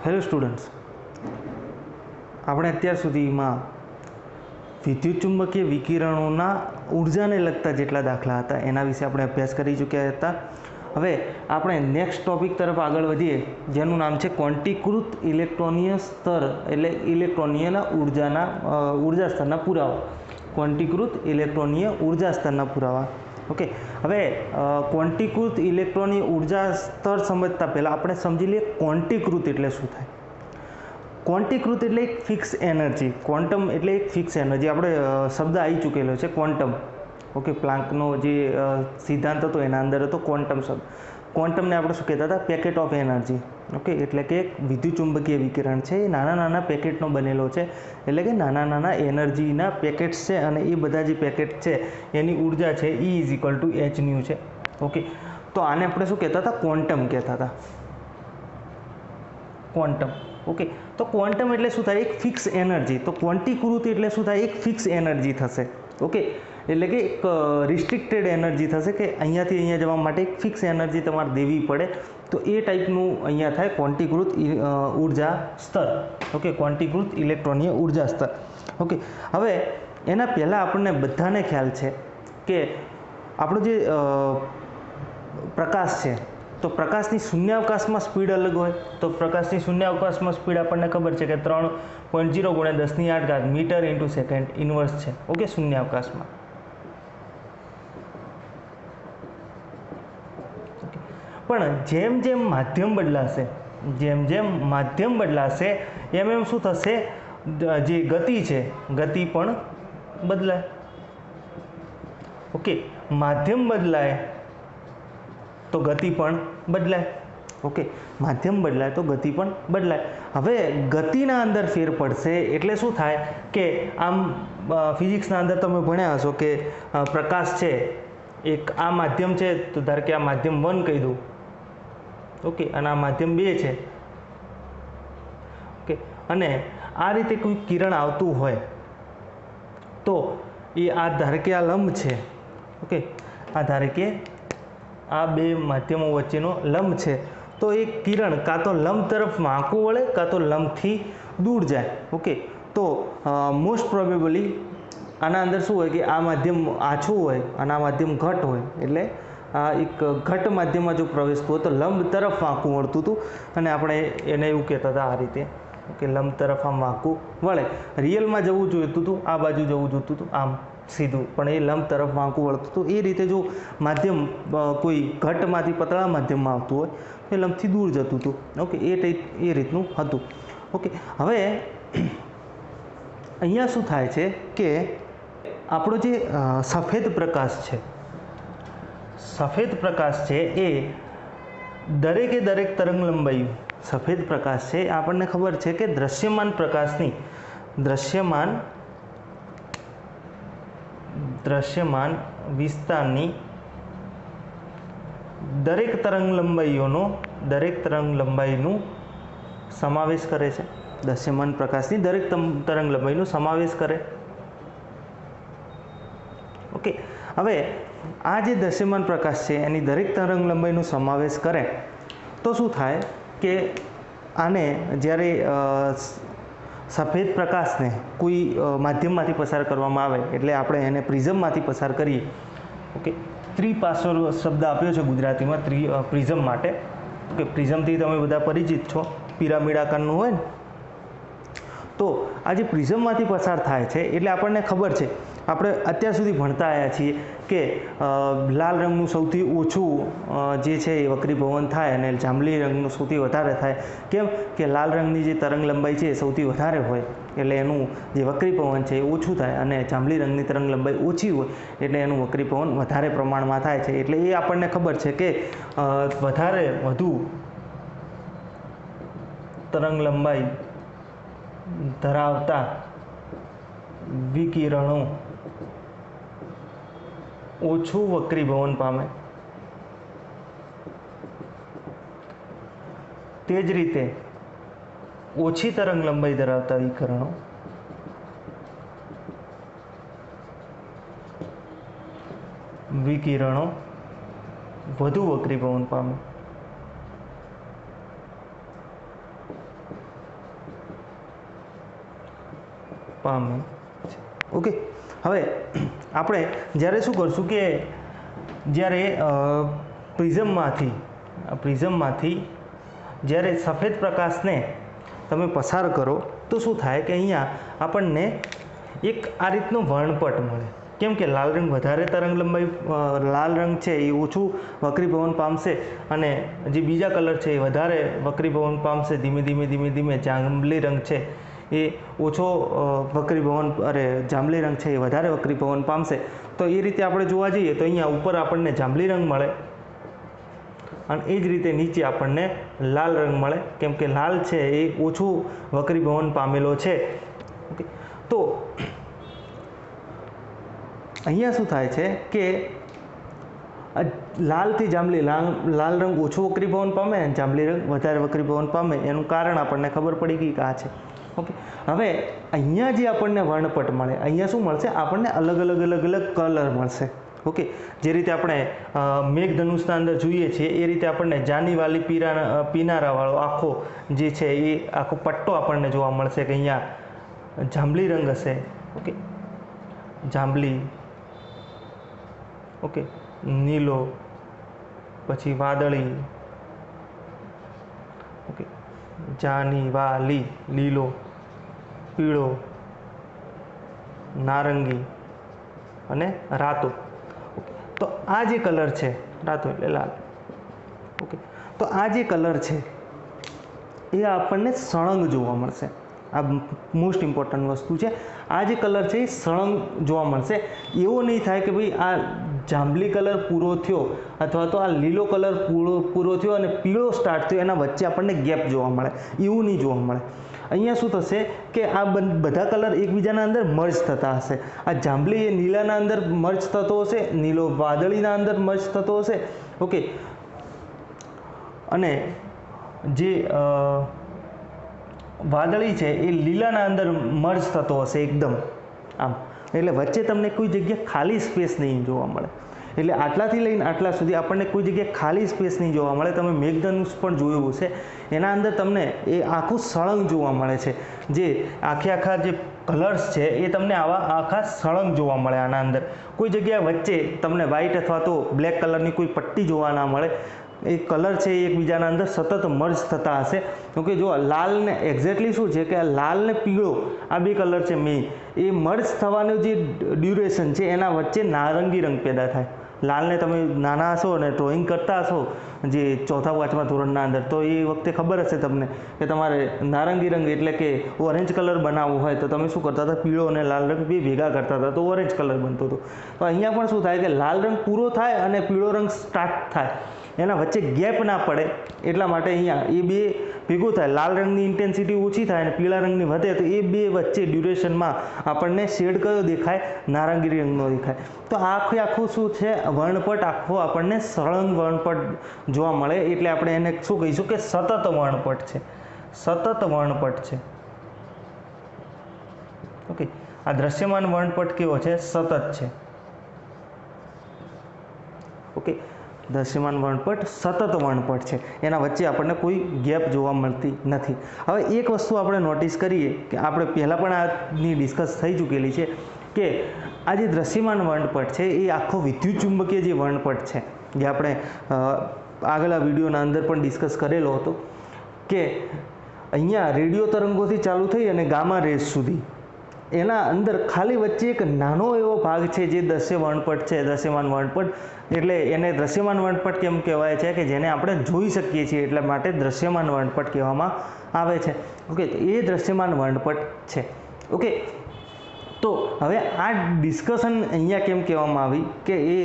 Hello students, આપણે અત્યાર સુધીમાં વિદ્યુત ચુંબકીય વિકિરણોના ઉર્જાને લગતા જેટલા દાખલા હતા એના વિશે આપણે અભ્યાસ કરી ચૂક્યા હતા. હવે આપણે નેક્સ્ટ ટોપિક તરફ આગળ વધીએ, જેનું નામ છે ક્વોન્ટીકૃત ઇલેક્ટ્રોનીય સ્તર, એટલે ઇલેક્ટ્રોનીયના ઉર્જા સ્તરના પુરાવા. ક્વોન્ટીકૃત ઇલેક્ટ્રોનીય ઉર્જા સ્તરના પુરાવા. ઓકે, હવે ક્વોન્ટીકૃત ઇલેક્ટ્રોનીય ઉર્જા સ્તર સમજતા પહેલાં આપણે સમજી લઈએ ક્વોન્ટીકૃત એટલે શું થાય. ક્વોન્ટીકૃત એટલે એક ફિક્સ એનર્જી, ક્વોન્ટમ એટલે એક ફિક્સ એનર્જી. આપણે શબ્દ આવી ચૂકેલો છે ક્વોન્ટમ. ઓકે, પ્લાન્કનો જે સિદ્ધાંત હતો એના અંદર હતો ક્વોન્ટમ શબ્દ. ક્વોન્ટમને આપણે શું કહેતા હતા? Packet of energy. ઓકે, એટલે કે વિદ્યુત ચુંબકીય વિકિરણ છે એ નાના નાના પેકેટનો બનેલો છે, એટલે કે નાના નાના એનર્જીના પેકેટ્સ છે, અને એ બધા જે પેકેટ છે એની ઉર્જા છે E = hν છે. ઓકે, તો આને આપણે શું કહેતા હતા? ક્વોન્ટમ કહેતા હતા. ક્વોન્ટમ. ઓકે, તો ક્વોન્ટમ એટલે શું થાય? એક ફિક્સ એનર્જી. તો ક્વોન્ટીકૃત એટલે શું થાય? એક ફિક્સ એનર્જી થશે. ઓકે, એટલે કે એક રિસ્ટ્રિક્ટેડ એનર્જી થશે કે અહીંયાથી અહીંયા જવા માટે એક ફિક્સ એનર્જી તમારે દેવી પડે. તો એ ટાઈપનું અહીંયા થાય ક્વોન્ટીકૃત ઉર્જા સ્તર. ઓકે, ક્વોન્ટીકૃત ઇલેક્ટ્રોનીય ઉર્જા સ્તર. ઓકે, હવે એના પહેલાં આપણને બધાને ખ્યાલ છે કે આપણો જે પ્રકાશ છે, તો પ્રકાશની શૂન્યાવકાશમાં સ્પીડ અલગ હોય. તો પ્રકાશની શૂન્યાવકાશમાં સ્પીડ આપણને ખબર છે કે 3.0 × 10⁸ મીટર × સેકન્ડ ઇન્વર્સ છે. ઓકે, શૂન્યાવકાશમાં. પણ જેમ જેમ માધ્યમ બદલાશે એમ એમ શું થશે? જે ગતિ છે, ગતિ પણ બદલાય. ઓકે, માધ્યમ બદલાય તો ગતિ પણ બદલાય. ઓકે, માધ્યમ બદલાય તો ગતિ પણ બદલાય. હવે ગતિના અંદર ફેર પડશે એટલે શું થાય કે આમ ફિઝિક્સના અંદર તમે ભણ્યા હશો કે પ્રકાશ છે એક આ માધ્યમ છે, તો ધારો કે આ માધ્યમ 1 કહી દઉં. ઓકે, અને આ માધ્યમ 2 છે. ઓકે, અને આ રીતે કોઈ કિરણ આવતું હોય તો એ આ ધારો કે આ લંબ છે. ઓકે, આ ધારો કે આ બે માધ્યમો વચ્ચેનો લંબ છે, તો એ કિરણ કાં તો લંબ તરફ વાંકું વળે કાં તો લંબથી દૂર જાય. ઓકે, તો મોસ્ટ પ્રોબેબલી આના અંદર શું હોય કે આ માધ્યમ આછું હોય અને આ માધ્યમ ઘટ હોય, એટલે આ એક ઘટ માધ્યમમાં જો પ્રવેશતું હોય તો લંબ તરફ વાંકું વળતું હતું, અને આપણે એને એવું કહેતા હતા આ રીતે કે લંબ તરફ આમ વાંકું વળે. રિયલમાં જવું જોઈતું હતું, આ બાજુ જવું જોઈતું હતું આમ સીધું, પણ એ લંબ તરફ વાંકું વળતું હતું. એ રીતે જો માધ્યમ કોઈ ઘટમાંથી પતળા માધ્યમમાં આવતું હોય તો એ લંબથી દૂર જતું હતું. ઓકે, એ રીતનું હતું. ઓકે, હવે અહીંયા શું થાય છે કે આપણો જે સફેદ પ્રકાશ છે એ દરેકે દરેક તરંગ લંબાઈ, સફેદ પ્રકાશ છે આપણને ખબર છે કે દ્રશ્યમાન પ્રકાશની દ્રશ્યમાન વિસ્તારની દરેક તરંગ લંબાઈનું સમાવેશ કરે છે. દ્રશ્યમાન પ્રકાશની દરેક તરંગ લંબાઈનો સમાવેશ કરે. ઓકે, હવે આ જે દ્રશ્યમાન પ્રકાશ છે એની દરેક તરંગ લંબાઈનો સમાવેશ કરે તો શું થાય કે આને જ્યારે સફેદ પ્રકાશને કોઈ માધ્યમમાંથી પસાર કરવામાં આવે, એટલે આપણે એને પ્રિઝમમાંથી પસાર કરીએ. ઓકે, ત્રિપાર્શ્વ શબ્દ આપ્યો છે ગુજરાતીમાં પ્રિઝમ માટે. ઓકે, પ્રિઝમથી તમે બધા પરિચિત છો, પિરામિડ આકારનું હોય ને. તો આ જે પ્રિઝમમાંથી પસાર થાય છે એટલે આપણને ખબર છે, આપણે અત્યાર સુધી ભણતા આવ્યા છીએ કે લાલ રંગનું સૌથી ઓછું જે છે એ વક્રીભવન થાય અને જાંબલી રંગનું સૌથી વધારે થાય. કેમ કે લાલ રંગની જે તરંગ લંબાઈ છે એ સૌથી વધારે હોય એટલે એનું જે વક્રીભવન છે એ ઓછું થાય, અને જાંબલી રંગની તરંગ લંબાઈ ઓછી હોય એટલે એનું વક્રીભવન વધારે પ્રમાણમાં થાય છે. એટલે એ આપણને ખબર છે કે વધુ તરંગ લંબાઈ ધરાવતા વિકિરણો ઓછું વક્રીભવન પામે. તે જ રીતે ઓછી તરંગ લંબાઈ ધરાવતા વિકિરણો વધુ વક્રીભવન પામે. પામે છે. ઓકે, હવે આપણે જ્યારે શું કરશું કે જ્યારે પ્રિઝમમાંથી જ્યારે સફેદ પ્રકાશને તમે પસાર કરો તો શું થાય કે અહીંયા આપણને એક આ રીતનો વર્ણપટ મળે. કેમ કે લાલ રંગ વધારે તરંગલંબાઈ, લાલ રંગ છે એ ઓછું વક્રીભવન પામશે અને જે બીજા કલર છે એ વધારે વક્રીભવન પામશે. ધીમે ધીમે જાંબલી રંગ છે એ ઓછો જાંબલી રંગ છે એ વધારે વક્રીભવન પામશે. તો એ રીતે આપણે જોવા જઈએ તો અહીંયા ઉપર આપણને જાંબલી રંગ મળે અને એ જ રીતે નીચે આપણને લાલ રંગ મળે, કેમ કે લાલ છે એ ઓછું વક્રીભવન પામેલો છે. ઓકે, તો અહીંયા શું થાય છે કે લાલથી જાંબલી, લાલ રંગ ઓછું વક્રીભવન પામે અને જાંબલી રંગ વધારે વક્રીભવન પામે. એનું કારણ આપણને ખબર પડી ગઈ કે આ છે. ઓકે, હવે અહીંયા જે આપણને વર્ણપટ મળે, અહીંયા શું મળશે? આપણને અલગ અલગ કલર મળશે. ઓકે, જે રીતે આપણે મેઘધનુષના અંદર જોઈએ છીએ એ રીતે આપણને જાનીવાલી પીનારાવાળો આખો જે છે એ આખો પટ્ટો આપણને જોવા મળશે કે અહીંયા જાંબલી રંગ હશે. ઓકે, જાંબલી, ઓકે, નીલો, પછી વાદળી, ઓકે, જાનીવાલી, લીલો, પીળો, નારંગી અને રાતો. તો આ જે કલર છે, રાતો એટલે લાલ. ઓકે, તો આ જે કલર છે એ આપણને સળંગ જોવા મળશે. આ મોસ્ટ ઇમ્પોર્ટન્ટ વસ્તુ છે. આ જે કલર છે એ સળંગ જોવા મળશે. એવું નહીં થાય કે ભાઈ આ જાંબલી કલર પૂરો થયો અથવા તો આ લીલો કલર પૂરો થયો અને પીળો સ્ટાર્ટ થયો, એના વચ્ચે આપણને ગેપ જોવા મળે. એવું નહીં જોવા મળે. અહીંયા શું થશે કે આ બધા કલર એકબીજાના અંદર મર્જ થતા હશે. આ જાંબલી એ નીલાના અંદર મર્જ થતો હશે, નીલો વાદળીના અંદર મર્જ થતો હશે. ઓકે, અને જે વાદળી છે એ લીલાના અંદર મર્જ થતો હશે એકદમ આમ. એટલે વચ્ચે તમને કોઈ જગ્યા ખાલી સ્પેસ નહીં જોવા મળે. એટલે આટલાથી લઈને આટલા સુધી આપણને કોઈ જગ્યાએ ખાલી સ્પેસ નહીં જોવા મળે. તમે મેઘધનુષ પણ જોયું હશે, એના અંદર તમને એ આખું સળંગ જોવા મળે છે. જે આખા જે કલર્સ છે એ તમને આવા આખા સળંગ જોવા મળે. આના અંદર કોઈ જગ્યાએ વચ્ચે તમને વ્હાઇટ અથવા તો બ્લેક કલરની કોઈ પટ્ટી જોવા ના મળે. એ કલર છે એ એકબીજાના અંદર સતત મર્જ થતા હશે. કેમકે જો લાલ ને એક્ઝેક્ટલી શું છે કે લાલ ને પીળો આ બે કલર છે મેઇન, એ મર્જ થવાનું જે ડ્યુરેશન છે એના વચ્ચે નારંગી રંગ પેદા થાય. લાલને તમે નાના હશો અને ડ્રોઈંગ કરતા હશો જે 4થા 5મા ધોરણના અંદર, તો એ વખતે ખબર હશે તમને કે તમારે નારંગી રંગ એટલે કે ઓરેન્જ કલર બનાવવો હોય તો તમે શું કરતા હતા? પીળો અને લાલ રંગ બે ભેગા કરતા હતા તો ઓરેન્જ કલર બનતો હતો. તો અહીંયા પણ શું થાય કે લાલ રંગ પૂરો થાય અને પીળો રંગ સ્ટાર્ટ થાય, એના વચ્ચે ગેપ ના પડે એટલા માટે અહીંયા એ બે ભેગું થાય. લાલ રંગની ઇન્ટેન્સિટી ઓછી થાય અને પીળા રંગની વધે તો એ બે વચ્ચે ડ્યુરેશનમાં આપણને શેડ કયો દેખાય? નારંગી રંગનો દેખાય. તો આખું શું છે? વર્ણપટ આખો આપણને સળંગ વર્ણપટ જોવા મળે. એટલે આપણે એને શું કહીશું કે સતત વર્ણપટ છે. સતત વર્ણપટ છે. ઓકે, આ દ્રશ્યમાન વર્ણપટ કેવો છે? સતત છે. ઓકે, દ્રશ્યમાન વર્ણપટ સતત વર્ણપટ છે. એના વચ્ચે આપણને કોઈ ગેપ જોવા મળતી નથી. હવે એક વસ્તુ આપણે નોટિસ કરીએ કે આપણે પહેલાં પણ આની ડિસ્કસ થઈ ચૂકેલી છે કે આ જે દ્રશ્યમાન વર્ણપટ છે એ આખો વિદ્યુત ચુંબકીય જે વર્ણપટ છે, જે આપણે આગલા વિડીયોના અંદર પણ ડિસ્કસ કરેલો હતો કે અહીંયા રેડિયો તરંગોથી ચાલુ થઈ અને ગામા રેઝ સુધી એના અંદર ખાલી વચ્ચે એક નાનો એવો ભાગ છે જે દ્રશ્ય વર્ણપટ છે, દ્રશ્યમાન વર્ણપટ. એટલે એને દ્રશ્યમાન વર્ણપટ કેમ કહેવાય છે? કે જેને આપણે જોઈ શકીએ છીએ એટલા માટે દ્રશ્યમાન વર્ણપટ કહેવામાં આવે છે. ઓકે, તો એ દ્રશ્યમાન વર્ણપટ છે. ઓકે, તો હવે આ ડિસ્કશન અહીંયા કેમ કહેવામાં આવી કે એ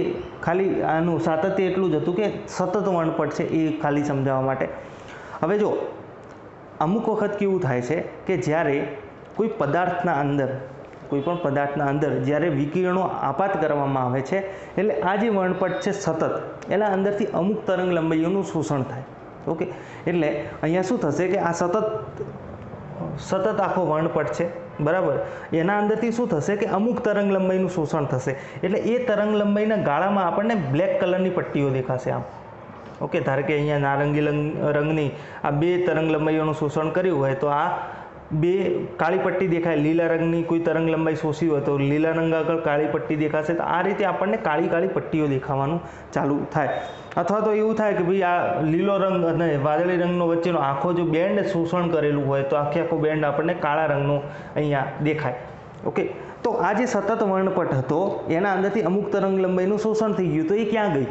ખાલી આનું સાતત્ય એટલું જ હતું કે સતત વર્ણપટ છે એ ખાલી સમજાવવા માટે. હવે જો અમુક વખત કેવું થાય છે કે જ્યારે કોઈ પણ પદાર્થના અંદર જ્યારે વિકિરણો આપાત કરવામાં આવે છે એટલે આ જે વર્ણપટ છે સતત, એના અંદરથી અમુક તરંગ લંબાઈઓનું શોષણ થાય. ઓકે, એટલે અહીંયા શું થશે કે આ સતત આખો વર્ણપટ છે, બરાબર. એના અંદરથી શું થશે કે અમુક તરંગ લંબાઈનું શોષણ થશે. એટલે એ તરંગ લંબાઈના ગાળામાં આપણને બ્લેક કલરની પટ્ટીઓ દેખાશે આમ. ઓકે, ધારો કે અહીંયા નારંગી રંગની આ બે તરંગ લંબાઈઓનું શોષણ કર્યું હોય તો આ બે કાળી પટ્ટી દેખાય, લીલા રંગની કોઈ તરંગ લંબાઈ શોષી હોય તો લીલા રંગ આગળ કાળી પટ્ટી દેખાશે. તો આ રીતે આપણને કાળી કાળી પટ્ટીઓ દેખાવાનું ચાલુ થાય. અથવા તો એવું થાય કે ભાઈ આ લીલો રંગ અને વાદળી રંગનો વચ્ચેનો આખો જો બેન્ડ શોષણ કરેલું હોય તો આખો બેન્ડ આપણને કાળા રંગનો અહીંયા દેખાય. ઓકે, તો આ જે સતત વર્ણપટ હતો એના અંદરથી અમુક તરંગ લંબાઈનું શોષણ થઈ ગયું, તો એ ક્યાં ગઈ?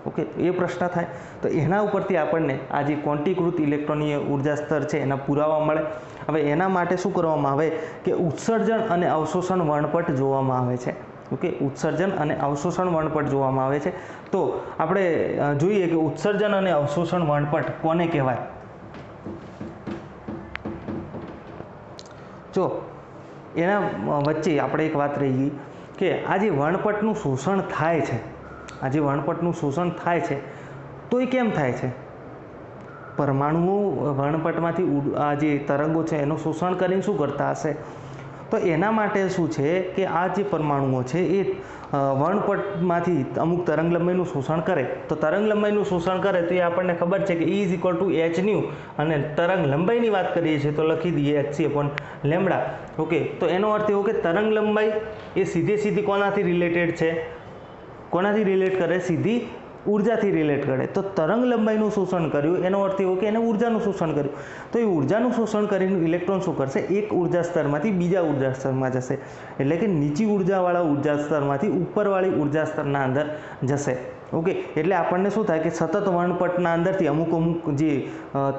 ઓકે, એ પ્રશ્ન થાય. તો એના ઉપરથી આપણને આ જે ક્વોન્ટીકૃત ઇલેક્ટ્રોનીય ઉર્જા સ્તર છે એના પુરાવા મળે. હવે એના માટે શું કરવામાં આવે કે ઉત્સર્જન અને અવશોષણ વર્ણપટ જોવામાં આવે છે. ઓકે, ઉત્સર્જન અને અવશોષણ વર્ણપટ જોવામાં આવે છે. તો આપણે જોઈએ કે ઉત્સર્જન અને અવશોષણ વર્ણપટ કોને કહેવાય. જો એના વચ્ચે આપણે એક વાત રહી ગઈ કે આ જે વર્ણપટનું શોષણ થાય છે, આ જે વર્ણપટનું શોષણ થાય છે તો એ કેમ થાય છે? પરમાણુઓ વર્ણપટમાંથી આ જે તરંગો છે એનું શોષણ કરીને શું કરતા હશે? તો એના માટે શું છે કે આ જે પરમાણુઓ છે એ વર્ણપટમાંથી અમુક તરંગ લંબાઈનું શોષણ કરે. તો તરંગ લંબાઈનું શોષણ કરે તો એ આપણને ખબર છે કે E = h/, અને તરંગ લંબાઈની વાત કરીએ છીએ તો લખી દઈએ hc/λ. ઓકે, તો એનો અર્થ એવો કે તરંગ લંબાઈ એ સીધી કોનાથી રિલેટેડ છે? કોનાથી રિલેટ કરે? સીધી ઉર્જાથી રિલેટ કરે. તો તરંગ લંબાઈનું શોષણ કર્યું એનો અર્થ એવો કે એને ઉર્જાનું શોષણ કર્યું. તો એ ઉર્જાનું શોષણ કરીને ઇલેક્ટ્રોન શું કરશે? એક ઉર્જા સ્તરમાંથી બીજા ઉર્જા સ્તરમાં જશે. એટલે કે નીચી ઉર્જાવાળા ઉર્જા સ્તરમાંથી ઉપરવાળી ઉર્જા સ્તરના અંદર જશે. ઓકે, એટલે આપણને શું થાય કે સતત વર્ણપટના અંદરથી અમુક જે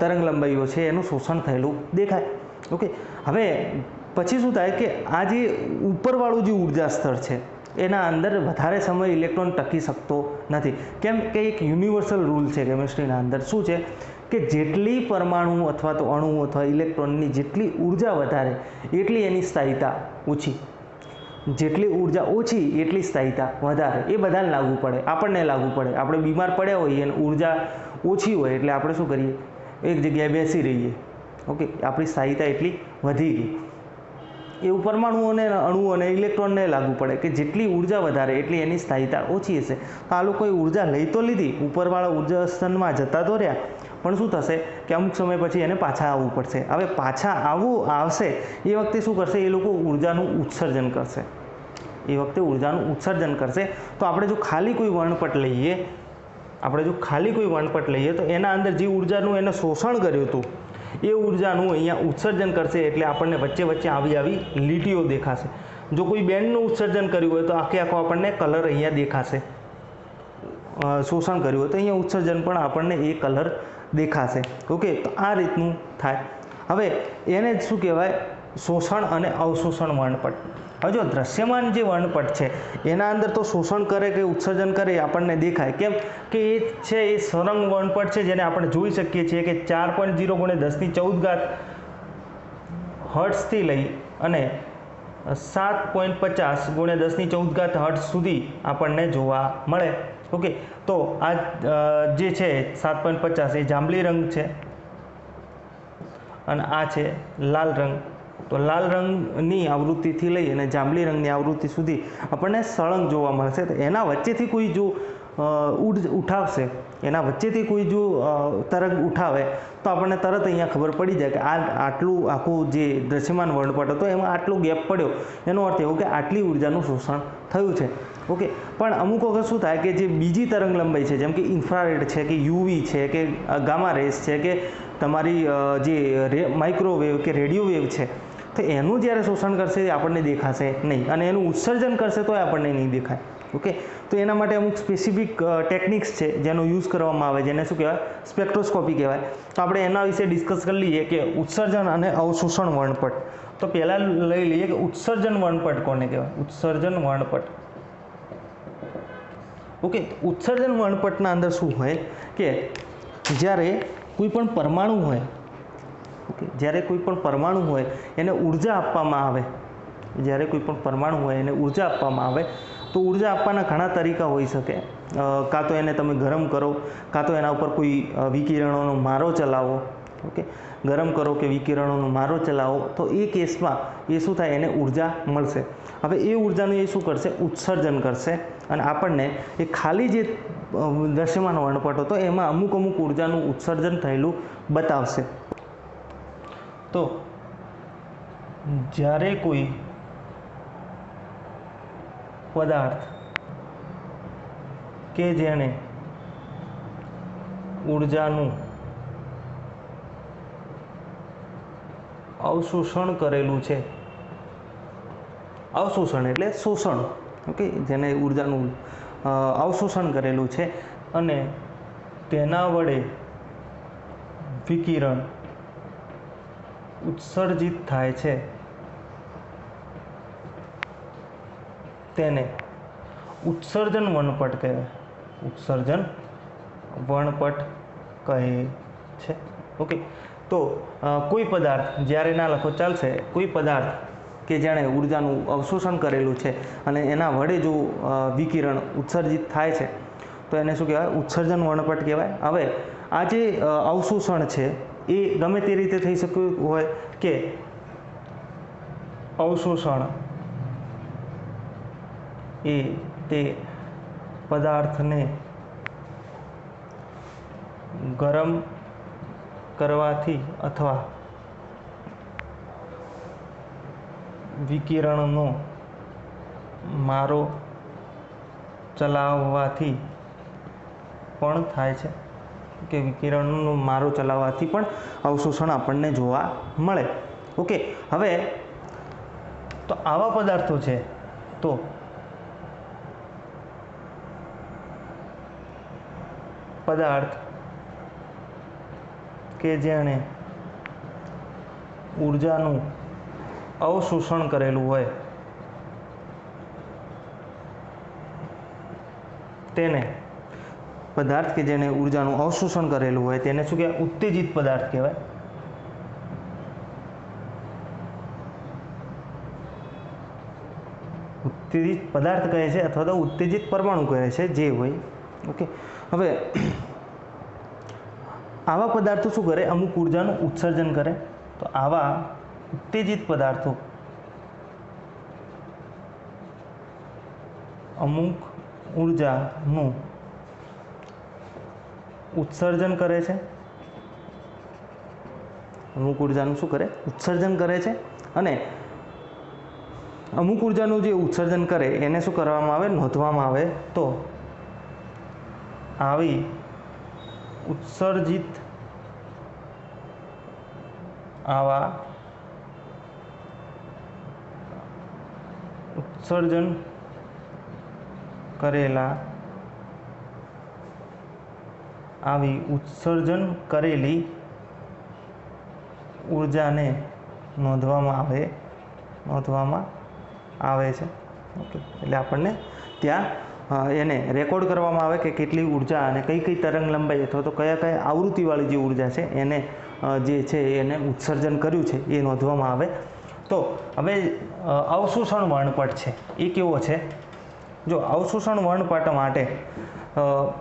તરંગ લંબાઈઓ છે એનું શોષણ થયેલું દેખાય. ઓકે, હવે પછી શું થાય કે આ જે ઉપરવાળું જે ઉર્જા સ્તર છે એના અંદર વધારે સમય ઇલેક્ટ્રોન ટકી શકતો નથી. કેમ કે એક યુનિવર્સલ રૂલ છે કેમિસ્ટ્રીના અંદર. શું છે કે જેટલી પરમાણુ અથવા તો અણુ અથવા ઇલેક્ટ્રોનની જેટલી ઉર્જા વધારે એટલી એની સ્થાયીતા ઓછી, જેટલી ઉર્જા ઓછી એટલી સ્થાયીતા વધારે. એ બધાને લાગુ પડે, આપણને લાગુ પડે. આપણે બીમાર પડ્યા હોઈએ અને ઉર્જા ઓછી હોય એટલે આપણે શું કરીએ? એક જગ્યાએ બેસી રહીએ. ઓકે, આપણી સ્થાયીતા એટલી વધી ગઈ. એવું પરમાણુઓને, અણુઓને, ઇલેક્ટ્રોનને લાગુ પડે કે જેટલી ઉર્જા વધારે એટલી એની સ્થાયીતા ઓછી હશે. તો આ લોકોએ ઉર્જા લઈ તો લીધી, ઉપરવાળા ઉર્જા સ્તરમાં જતા તો રહ્યા, પણ શું થશે કે અમુક સમય પછી એને પાછા આવવું પડશે. હવે પાછા આવશે એ વખતે શું કરશે? એ લોકો ઉર્જાનું ઉત્સર્જન કરશે. એ વખતે ઉર્જાનું ઉત્સર્જન કરશે. તો આપણે જો ખાલી કોઈ વર્ણપટ લઈએ તો એના અંદર જે ઉર્જાનું એને શોષણ કર્યું હતું એ ઉર્જાનું અહીંયા ઉત્સર્જન કરશે. એટલે આપણને વચ્ચે આવી લીટીઓ દેખાશે. જો કોઈ બેન્ડનું ઉત્સર્જન કર્યું હોય તો આખો આપણને કલર અહીંયા દેખાશે. શોષણ કર્યું હોય તો અહીંયા ઉત્સર્જન પણ આપણને એ કલર દેખાશે. ઓકે, તો આ રીતનું થાય. હવે એને જ શું કહેવાય? શોષણ અને અવશોષણ વર્ણપટ. હવે જો દ્રશ્યમાન જે વર્ણપટ છે એના અંદર તો શોષણ કરે કે ઉત્સર્જન કરે એ આપણને દેખાય. કેમ કે એ છે એ સરંગ વર્ણપટ છે જેને આપણે જોઈ શકીએ છીએ કે 4.0 × 1014 હર્ટ્ઝથી લઈ અને 7.50 × 1014 હર્ટ્ઝ સુધી આપણને જોવા મળે. ઓકે, તો આ જે છે 7.50 એ જાંબલી રંગ છે અને આ છે લાલ રંગ. તો લાલ રંગની આવૃત્તિથી લઈ અને જાંબલી રંગની આવૃત્તિ સુધી આપણને સળંગ જોવા મળશે. તો એના વચ્ચેથી કોઈ જો ઉઠાવશે, એના વચ્ચેથી કોઈ જો તરંગ ઉઠાવે તો આપણને તરત અહીંયા ખબર પડી જાય કે આટલું આખું જે દ્રશ્યમાન વર્ણપટ હતો એમાં આટલો ગેપ પડ્યો. એનો અર્થ એવો કે આટલી ઉર્જાનું શોષણ થયું છે. ઓકે, પણ અમુક વખત શું થાય કે જે બીજી તરંગ લંબાઈ છે જેમ કે ઇન્ફ્રારેડ છે કે યુવી છે કે ગામા રેસ છે કે તમારી જે માઇક્રોવેવ કે રેડિયો વેવ છે, તો એનું જ્યારે શોષણ કરશે એ આપણને દેખાશે નહીં, અને એનું ઉત્સર્જન કરશે તો આપણને નહીં દેખાય. ઓકે, તો એના માટે અમુક સ્પેસિફિક ટેકનિક્સ છે જેનો યુઝ કરવામાં આવે, જેને શું કહેવાય? સ્પેક્ટ્રોસ્કોપી કહેવાય. તો આપણે એના વિશે ડિસ્કસ કરી લઈએ કે ઉત્સર્જન અને અવશોષણ વર્ણપટ. તો પહેલાં લઈ લઈએ કે ઉત્સર્જન વર્ણપટ કોને કહેવાય? ઉત્સર્જન વર્ણપટ. ઓકે, ઉત્સર્જન વર્ણપટના અંદર શું હોય કે જ્યારે કોઈ પણ પરમાણુ હોય, ઓકે, જ્યારે કોઈ પણ પરમાણુ હોય એને ઉર્જા આપવામાં આવે, જ્યારે કોઈ પણ પરમાણુ હોય એને ઉર્જા આપવામાં આવે તો ઉર્જા આપવાના ઘણા તરીકા હોઈ શકે. કાં તો એને તમે ગરમ કરો, કાં તો એના ઉપર કોઈ વિકિરણોનો મારો ચલાવો. ઓકે, ગરમ કરો કે વિકિરણોનો મારો ચલાવો તો એ કેસમાં એ શું થાય? એને ઉર્જા મળશે. હવે એ ઉર્જાનું એ શું કરશે? ઉત્સર્જન કરશે, અને આપણને એ ખાલી જે દ્રશ્યમાન વર્ણપટ હતો એમાં અમુક ઉર્જાનું ઉત્સર્જન થયેલું બતાવશે. તો જ્યારે કોઈ પદાર્થ કે જેણે ઉર્જાનું અવશોષણ કરેલું છે, અવશોષણ એટલે શોષણ, ઓકે, જેને ઉર્જાનું અવશોષણ કરેલું છે અને તેના વડે વિકિરણ ઉત્સર્જિત થાય છે, તેને ઉત્સર્જન વર્ણપટ કહેવાય. ઉત્સર્જન વર્ણપટ કહે છે. ઓકે, તો કોઈ પદાર્થ, જ્યારે ના લખો ચાલશે, કોઈ પદાર્થ કે જેણે ઉર્જાનું અવશોષણ કરેલું છે અને એના વડે જો વિકિરણ ઉત્સર્જિત થાય છે તો એને શું કહેવાય? ઉત્સર્જન વર્ણપટ કહેવાય. હવે આ જે અવશોષણ છે એ ગમે તે રીતે થઈ શક્યું હોય કે અવશોષણ એ તે પદાર્થને ગરમ કરવાથી અથવા વિકિરણનો મારો ચલાવવાથી પણ થાય છે, કે વિકિરણનો મારો ચલાવવાથી પણ અવશોષણ આપણને જોવા મળે. ઓકે, હવે તો આવા પદાર્થો છે, તો પદાર્થ કે જેણે ઉર્જાનું અવશોષણ કરેલું હોય તેને, પદાર્થ કે જેણે ઉર્જાનું અવશોષણ કરેલું હોય તેને શું કહેવાય? ઉત્તેજિત પદાર્થ કહેવાય. ઉત્તેજિત પદાર્થ કહે છે અથવા તો ઉત્તેજિત પરમાણુ કહે છે, જે હોય. ઓકે, હવે આવા પદાર્થો શું કરે? અમુક ઉર્જાનું ઉત્સર્જન કરે. તો આવા ઉત્તેજિત પદાર્થો અમુક ઉર્જાનું ઉત્સર્જન કરે છે. અમુક ઉર્જાનું શું કરે? ઉત્સર્જન કરે છે. અને અમુક ઉર્જાનું જે ઉત્સર્જન કરે એને શું કરવામાં આવે? નોંધવામાં આવે. તો આવી ઉત્સર્જિત આવા ઉત્સર્જન કરેલા આવી ઉત્સર્જન કરેલી ઉર્જાને નોંધવામાં આવે છે. ઓકે, એટલે આપણને ત્યાં એને રેકોર્ડ કરવામાં આવે કે કેટલી ઉર્જા અને કઈ કઈ તરંગ લંબાઈ અથવા તો કયા કયા આવૃત્તિવાળી જે ઉર્જા છે એને જે છે એને ઉત્સર્જન કર્યું છે એ નોંધવામાં આવે. તો હવે અવશોષણ વર્ણપટ છે એ કેવો છે? જો અવશોષણ વર્ણપટ માટે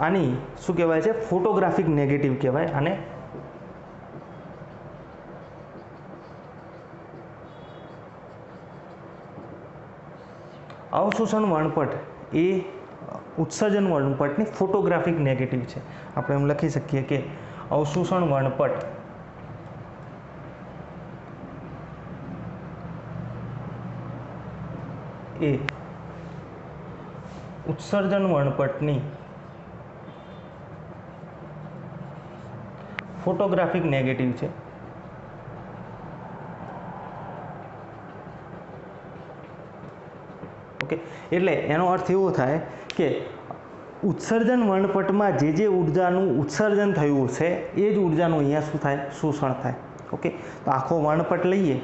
આની શું કહેવાય છે? ફોટોગ્રાફિક નેગેટિવ કહેવાય. અને અવશોષણ વર્ણપટ એ ઉત્સર્જન વર્ણપટની ફોટોગ્રાફિક નેગેટિવ છે. આપણે એમ લખી શકીએ કે અવશોષણ વર્ણપટ એ ઉત્સર્જન વર્ણપટની ફોટોગ્રાફિક નેગેટિવ છે. ઓકે, એટલે એનો અર્થ એવો થાય કે ઉત્સર્જન વર્ણપટમાં જે ઉર્જાનું ઉત્સર્જન થયું છે એ જ ઉર્જાનું અહીંયા શું થાય? શોષણ થાય. ઓકે, તો આખો વર્ણપટ લઈએ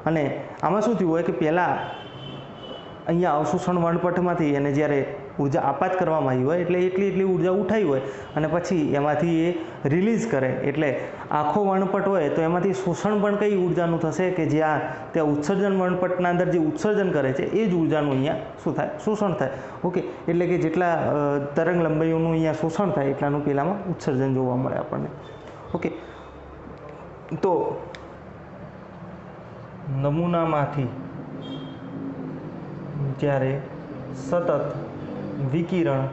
અને આમાં શું થયું હોય કે પહેલાં અહીંયા અવશોષણ વર્ણપટમાંથી એને જ્યારે ઉર્જા આપાત કરવામાં આવી હોય એટલે એટલી ઉર્જા ઉઠાઈ હોય અને પછી એમાંથી એ રિલીઝ કરે, એટલે આખો વર્ણપટ હોય તો એમાંથી શોષણ પણ કઈ ઉર્જાનું થશે? કે જ્યાં ત્યાં ઉત્સર્જન વર્ણપટના અંદર જે ઉત્સર્જન કરે છે એ જ ઉર્જાનું અહીંયા શું થાય? શોષણ થાય. ઓકે, એટલે કે જેટલા તરંગ લંબાઈઓનું અહીંયા શોષણ થાય એટલાનું પહેલાંમાં ઉત્સર્જન જોવા મળે આપણને. ઓકે, તો નમૂનામાંથી જ્યારે સતત વિકિરણ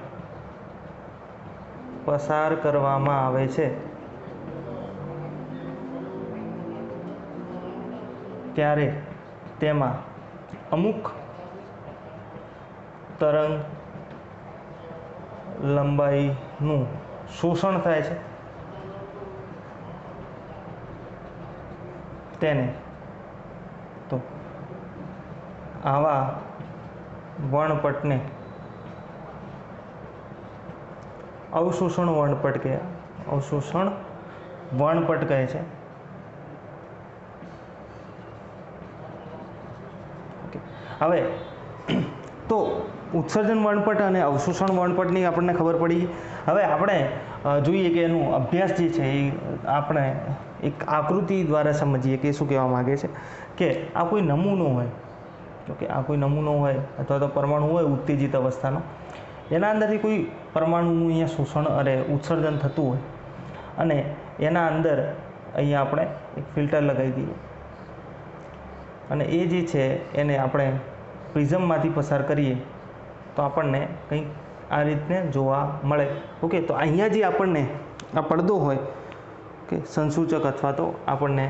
પસાર કરવામાં આવે છે ત્યારે તેમાં અમુક તરંગ લંબાઈનું શોષણ થાય છે, તેને તો આવા વર્ણપટને અવશોષણ વર્ણપટ કહે, અવશોષણ વર્ણપટ કહે છે. હવે તો ઉત્સર્જન વર્ણપટ અને અવશોષણ વર્ણપટની આપણને ખબર પડી. હવે આપણે જોઈએ કે એનું અભ્યાસ જે છે એ આપણે એક આકૃતિ દ્વારા સમજીએ કે શું કહેવા માગે છે કે આ કોઈ નમૂનો હોય, ઓકે, આ કોઈ નમૂનો હોય અથવા તો પરમાણુ હોય ઉત્તેજિત અવસ્થાનો, એના અંદરથી કોઈ પરમાણુનું અહીંયા શોષણ અરે ઉત્સર્જન થતું હોય અને એના અંદર અહીંયા આપણે એક ફિલ્ટર લગાવી દઈએ અને એ જે છે એને આપણે પ્રિઝમમાંથી પસાર કરીએ તો આપણને કંઈક આ રીતને જોવા મળે. ઓકે, તો અહીંયા જે આપણને આ પડદો હોય કે સંસૂચક અથવા તો આપણને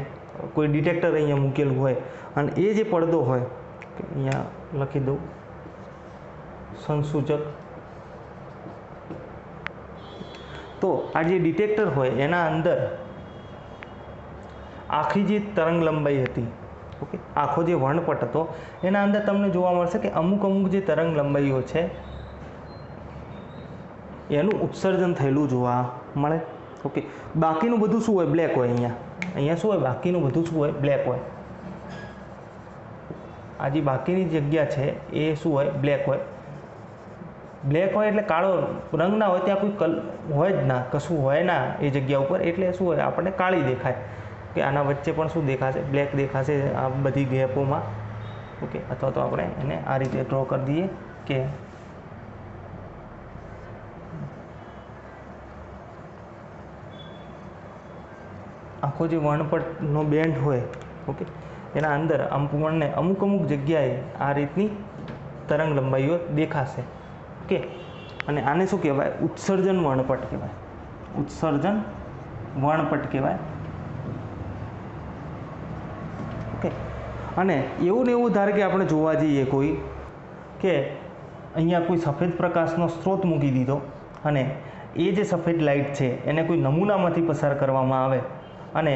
કોઈ ડિટેક્ટર અહીંયા મૂકેલું હોય અને એ જે પડદો હોય કે અહીંયા લખી દઉં સંસૂચક, તો આ જે ડિટેક્ટર હોય એના અંદર આખી જે તરંગ લંબાઈ હતી, ઓકે, આખો જે વર્ણપટ હતો એના અંદર તમને જોવા મળશે કે અમુક જે તરંગ લંબાઈઓ છે એનું ઉત્સર્જન થયેલું જોવા મળે. ઓકે, બાકીનું બધું શું હોય? બ્લેક હોય. અહીંયા શું હોય? બાકીનું બધું શું હોય? બ્લેક હોય. આ જે બાકીની જગ્યા છે એ શું હોય? બ્લેક હોય. બ્લેક હોય એટલે કાળો રંગ ના હોય, ત્યાં કોઈ હોય જ ના, કશું હોય ના એ જગ્યા ઉપર, એટલે શું હોય? આપણને કાળી દેખાય કે આના વચ્ચે પણ શું દેખાશે? બ્લેક દેખાશે આ બધી ગેપોમાં. ઓકે, અથવા તો આપણે એને આ રીતે ડ્રો કરી દઈએ કે આખો જે વર્ણપટનો બેન્ડ હોય, ઓકે, એના અંદર અમુક જગ્યાએ આ રીતની તરંગ લંબાઈઓ દેખાશે. ઓકે, અને આને શું કહેવાય? ઉત્સર્જન વર્ણપટ કહેવાય. ઉત્સર્જન વર્ણપટ કહેવાય. ઓકે, અને એવું ને એવું ધારે કે આપણે જોવા જઈએ કોઈ કે અહીંયા કોઈ સફેદ પ્રકાશનો સ્ત્રોત મૂકી દીધો અને એ જે સફેદ લાઇટ છે એને કોઈ નમૂનામાંથી પસાર કરવામાં આવે અને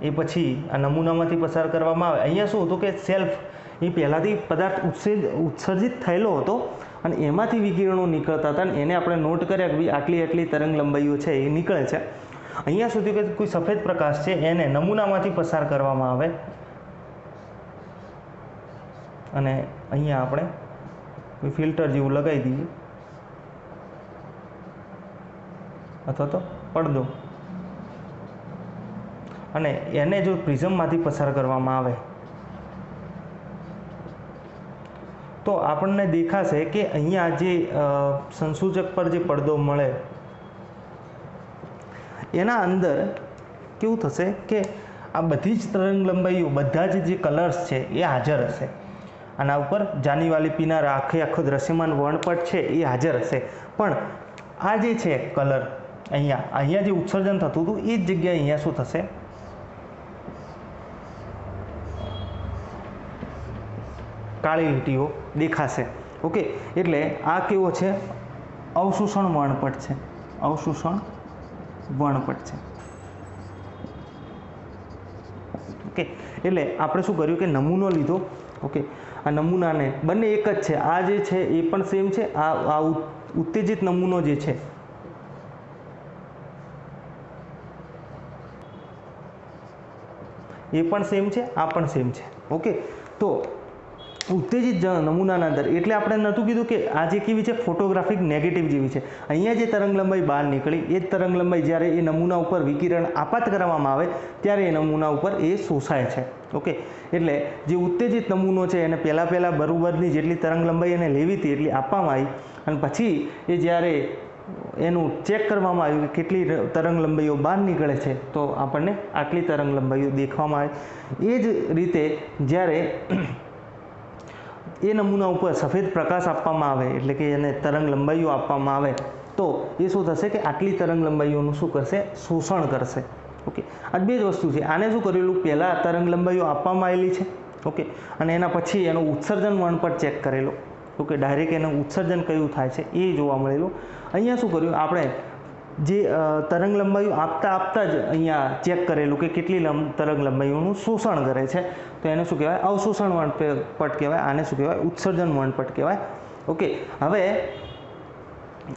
એ પછી આ નમૂનામાંથી પસાર કરવામાં આવે. અહીંયા શું હતું કે સેલ્ફ એ પહેલાંથી પદાર્થ ઉત્સર્જિત થયેલો હતો અને એમાંથી વિકિરણો નીકળતા હતા અને એને આપણે નોટ કર્યા કે ભાઈ આટલી તરંગ લંબાઈઓ છે એ નીકળે છે. અહીંયા સુધી કે કોઈ સફેદ પ્રકાશ છે એને નમૂનામાંથી પસાર કરવામાં આવે અને અહીંયા આપણે કોઈ ફિલ્ટર જેવું લગાવી દઈએ અથવા તો પડદો, અને એને જો પ્રિઝમમાંથી પસાર કરવામાં આવે તો આપણને દેખાશે કે અહીંયા જે સંસૂચક પર જે પડદો મળે એના અંદર કેવું થશે કે આ બધી જ તરંગ લંબાઈઓ, બધા જ જે કલર્સ છે એ હાજર હશે. આના ઉપર જાનીવાલી પીનાર આખો દ્રશ્યમાન વર્ણપટ છે એ હાજર હશે, પણ આ જે છે કલર અહીંયા જે ઉત્સર્જન થતું હતું એ જ જગ્યાએ અહીંયા શું થશે? કાળી લીટીઓ દેખાશે. ઓકે, એટલે આ કેવો છે? અવશોષણ વર્ણપટ છે. અવશોષણ વર્ણપટ છે. ઓકે, એટલે આપણે શું કર્યું કે નમૂનો લીધો. ઓકે, આ નમૂનાને બંને એક જ છે. આ જે છે એ પણ સેમ છે, આ ઉત્તેજિત નમૂનો જે છે એ પણ સેમ છે, આ પણ સેમ છે. ઓકે, તો ઉત્તેજિત નમૂનાના અંદર એટલે આપણે નહોતું કીધું કે આ જે કેવી છે? ફોટોગ્રાફિક નેગેટિવ જેવી છે. અહીંયા જે તરંગ લંબાઈ બહાર નીકળી એ જ તરંગ લંબાઈ જ્યારે એ નમૂના ઉપર વિકિરણ આપાત કરવામાં આવે ત્યારે એ નમૂના ઉપર એ શોષાય છે. ઓકે, એટલે જે ઉત્તેજિત નમૂનો છે એને પહેલાં બરોબરની જેટલી તરંગ લંબાઈ એને લેવી હતી એટલી આપવામાં આવી અને પછી એ જ્યારે એનું ચેક કરવામાં આવ્યું કે કેટલી તરંગ લંબાઈઓ બહાર નીકળે છે તો આપણને આટલી તરંગ લંબાઈઓ દેખવામાં આવે. એ જ રીતે જ્યારે એ નમૂના ઉપર સફેદ પ્રકાશ આપવામાં આવે એટલે કે એને તરંગ લંબાઈઓ આપવામાં આવે તો એ શું થશે કે આટલી તરંગ લંબાઈઓનું શું કરશે? શોષણ કરશે. ઓકે, આ બે જ વસ્તુ છે. આને શું કરેલું? પહેલાં તરંગ લંબાઈઓ આપવામાં આવેલી છે, ઓકે, અને એના પછી એનું ઉત્સર્જન વર્ણપટ ચેક કરેલો. ઓકે, ડાયરેક્ટ એનું ઉત્સર્જન કયું થાય છે એ જોવા મળેલું. અહીંયા શું કર્યું આપણે, જે તરંગ લંબાઈઓ આપતા જ અહીંયા ચેક કરેલું કે કેટલી તરંગ લંબાઈઓનું શોષણ કરે છે. તો એને શું કહેવાય? અવશોષણ વર્ણપટ કહેવાય. આને શું કહેવાય? ઉત્સર્જન વર્ણપટ કહેવાય. ઓકે, હવે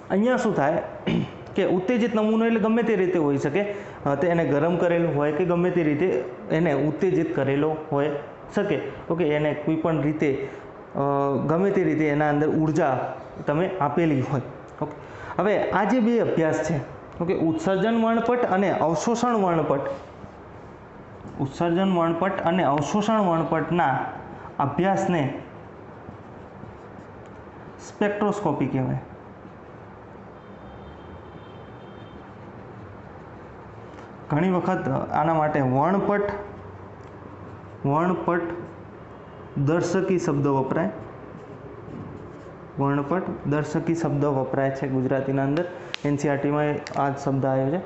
અહીંયા શું થાય કે ઉત્તેજિત નમૂનો એટલે ગમે તે રીતે હોઈ શકે, તે એને ગરમ કરેલો હોય કે ગમે તે રીતે એને ઉત્તેજિત કરેલો હોય શકે. ઓકે, એને કોઈ પણ રીતે ગમે તે રીતે એના અંદર ઉર્જા તમે આપેલી હોય. ઓકે, હવે આ જે બે અભ્યાસ છે, ઓકે, ઉત્સર્જન વર્ણપટ અને અવશોષણ વર્ણપટ, ઉત્સર્જન વર્ણપટ અને અવશોષણ વર્ણપટના અભ્યાસને સ્પેક્ટ્રોસ્કોપી કહેવાય. ઘણી વખત આના માટે વર્ણપટ દર્શકી શબ્દ વપરાય. વર્ણપટ દર્શકી શબ્દ વપરાય છે ગુજરાતીના અંદર. એનસીઆરટીમાં આ શબ્દ આવ્યો છે,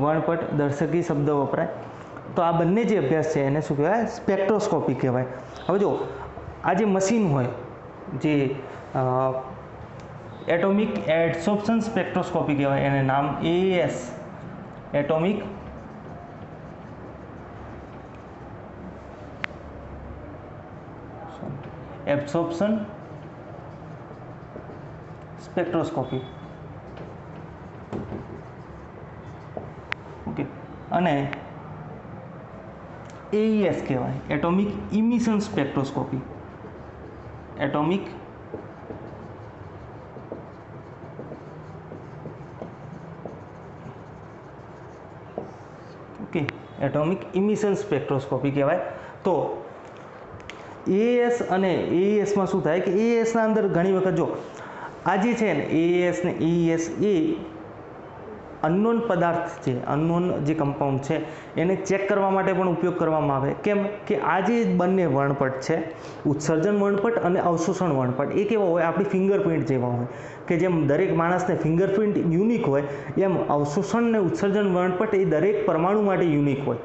વર્ણપટ દર્શકી શબ્દ વપરાય. તો આ બંને જે અભ્યાસ છે એને શું કહેવાય? સ્પેક્ટ્રોસ્કોપી કહેવાય. હવે જો આ જે મશીન હોય, જે એટોમિક એડસોર્પ્શન સ્પેક્ટ્રોસ્કોપી કહેવાય, એને નામ AES, atomic absorption spectroscopy. Okay, અને AES કહેવાય, atomic emission spectroscopy. Atomic okay, atomic emission spectroscopy કહેવાય. તો AES અને AESમાં શું થાય કે AESના અંદર ઘણી વખત જો આ જે છે ને AES ને AES એ અનનોન પદાર્થ છે, અનનોન જે કમ્પાઉન્ડ છે એને ચેક કરવા માટે પણ ઉપયોગ કરવામાં આવે. કેમ કે આ જે બંને વર્ણપટ છે, ઉત્સર્જન વર્ણપટ અને અવશોષણ વર્ણપટ, એ કેવા હોય? આપણી ફિંગરપ્રિન્ટ જેવા હોય. કે જેમ દરેક માણસને ફિંગરપ્રિન્ટ યુનિક હોય, એમ અવશોષણ અને ઉત્સર્જન વર્ણપટ એ દરેક પરમાણુ માટે યુનિક હોય.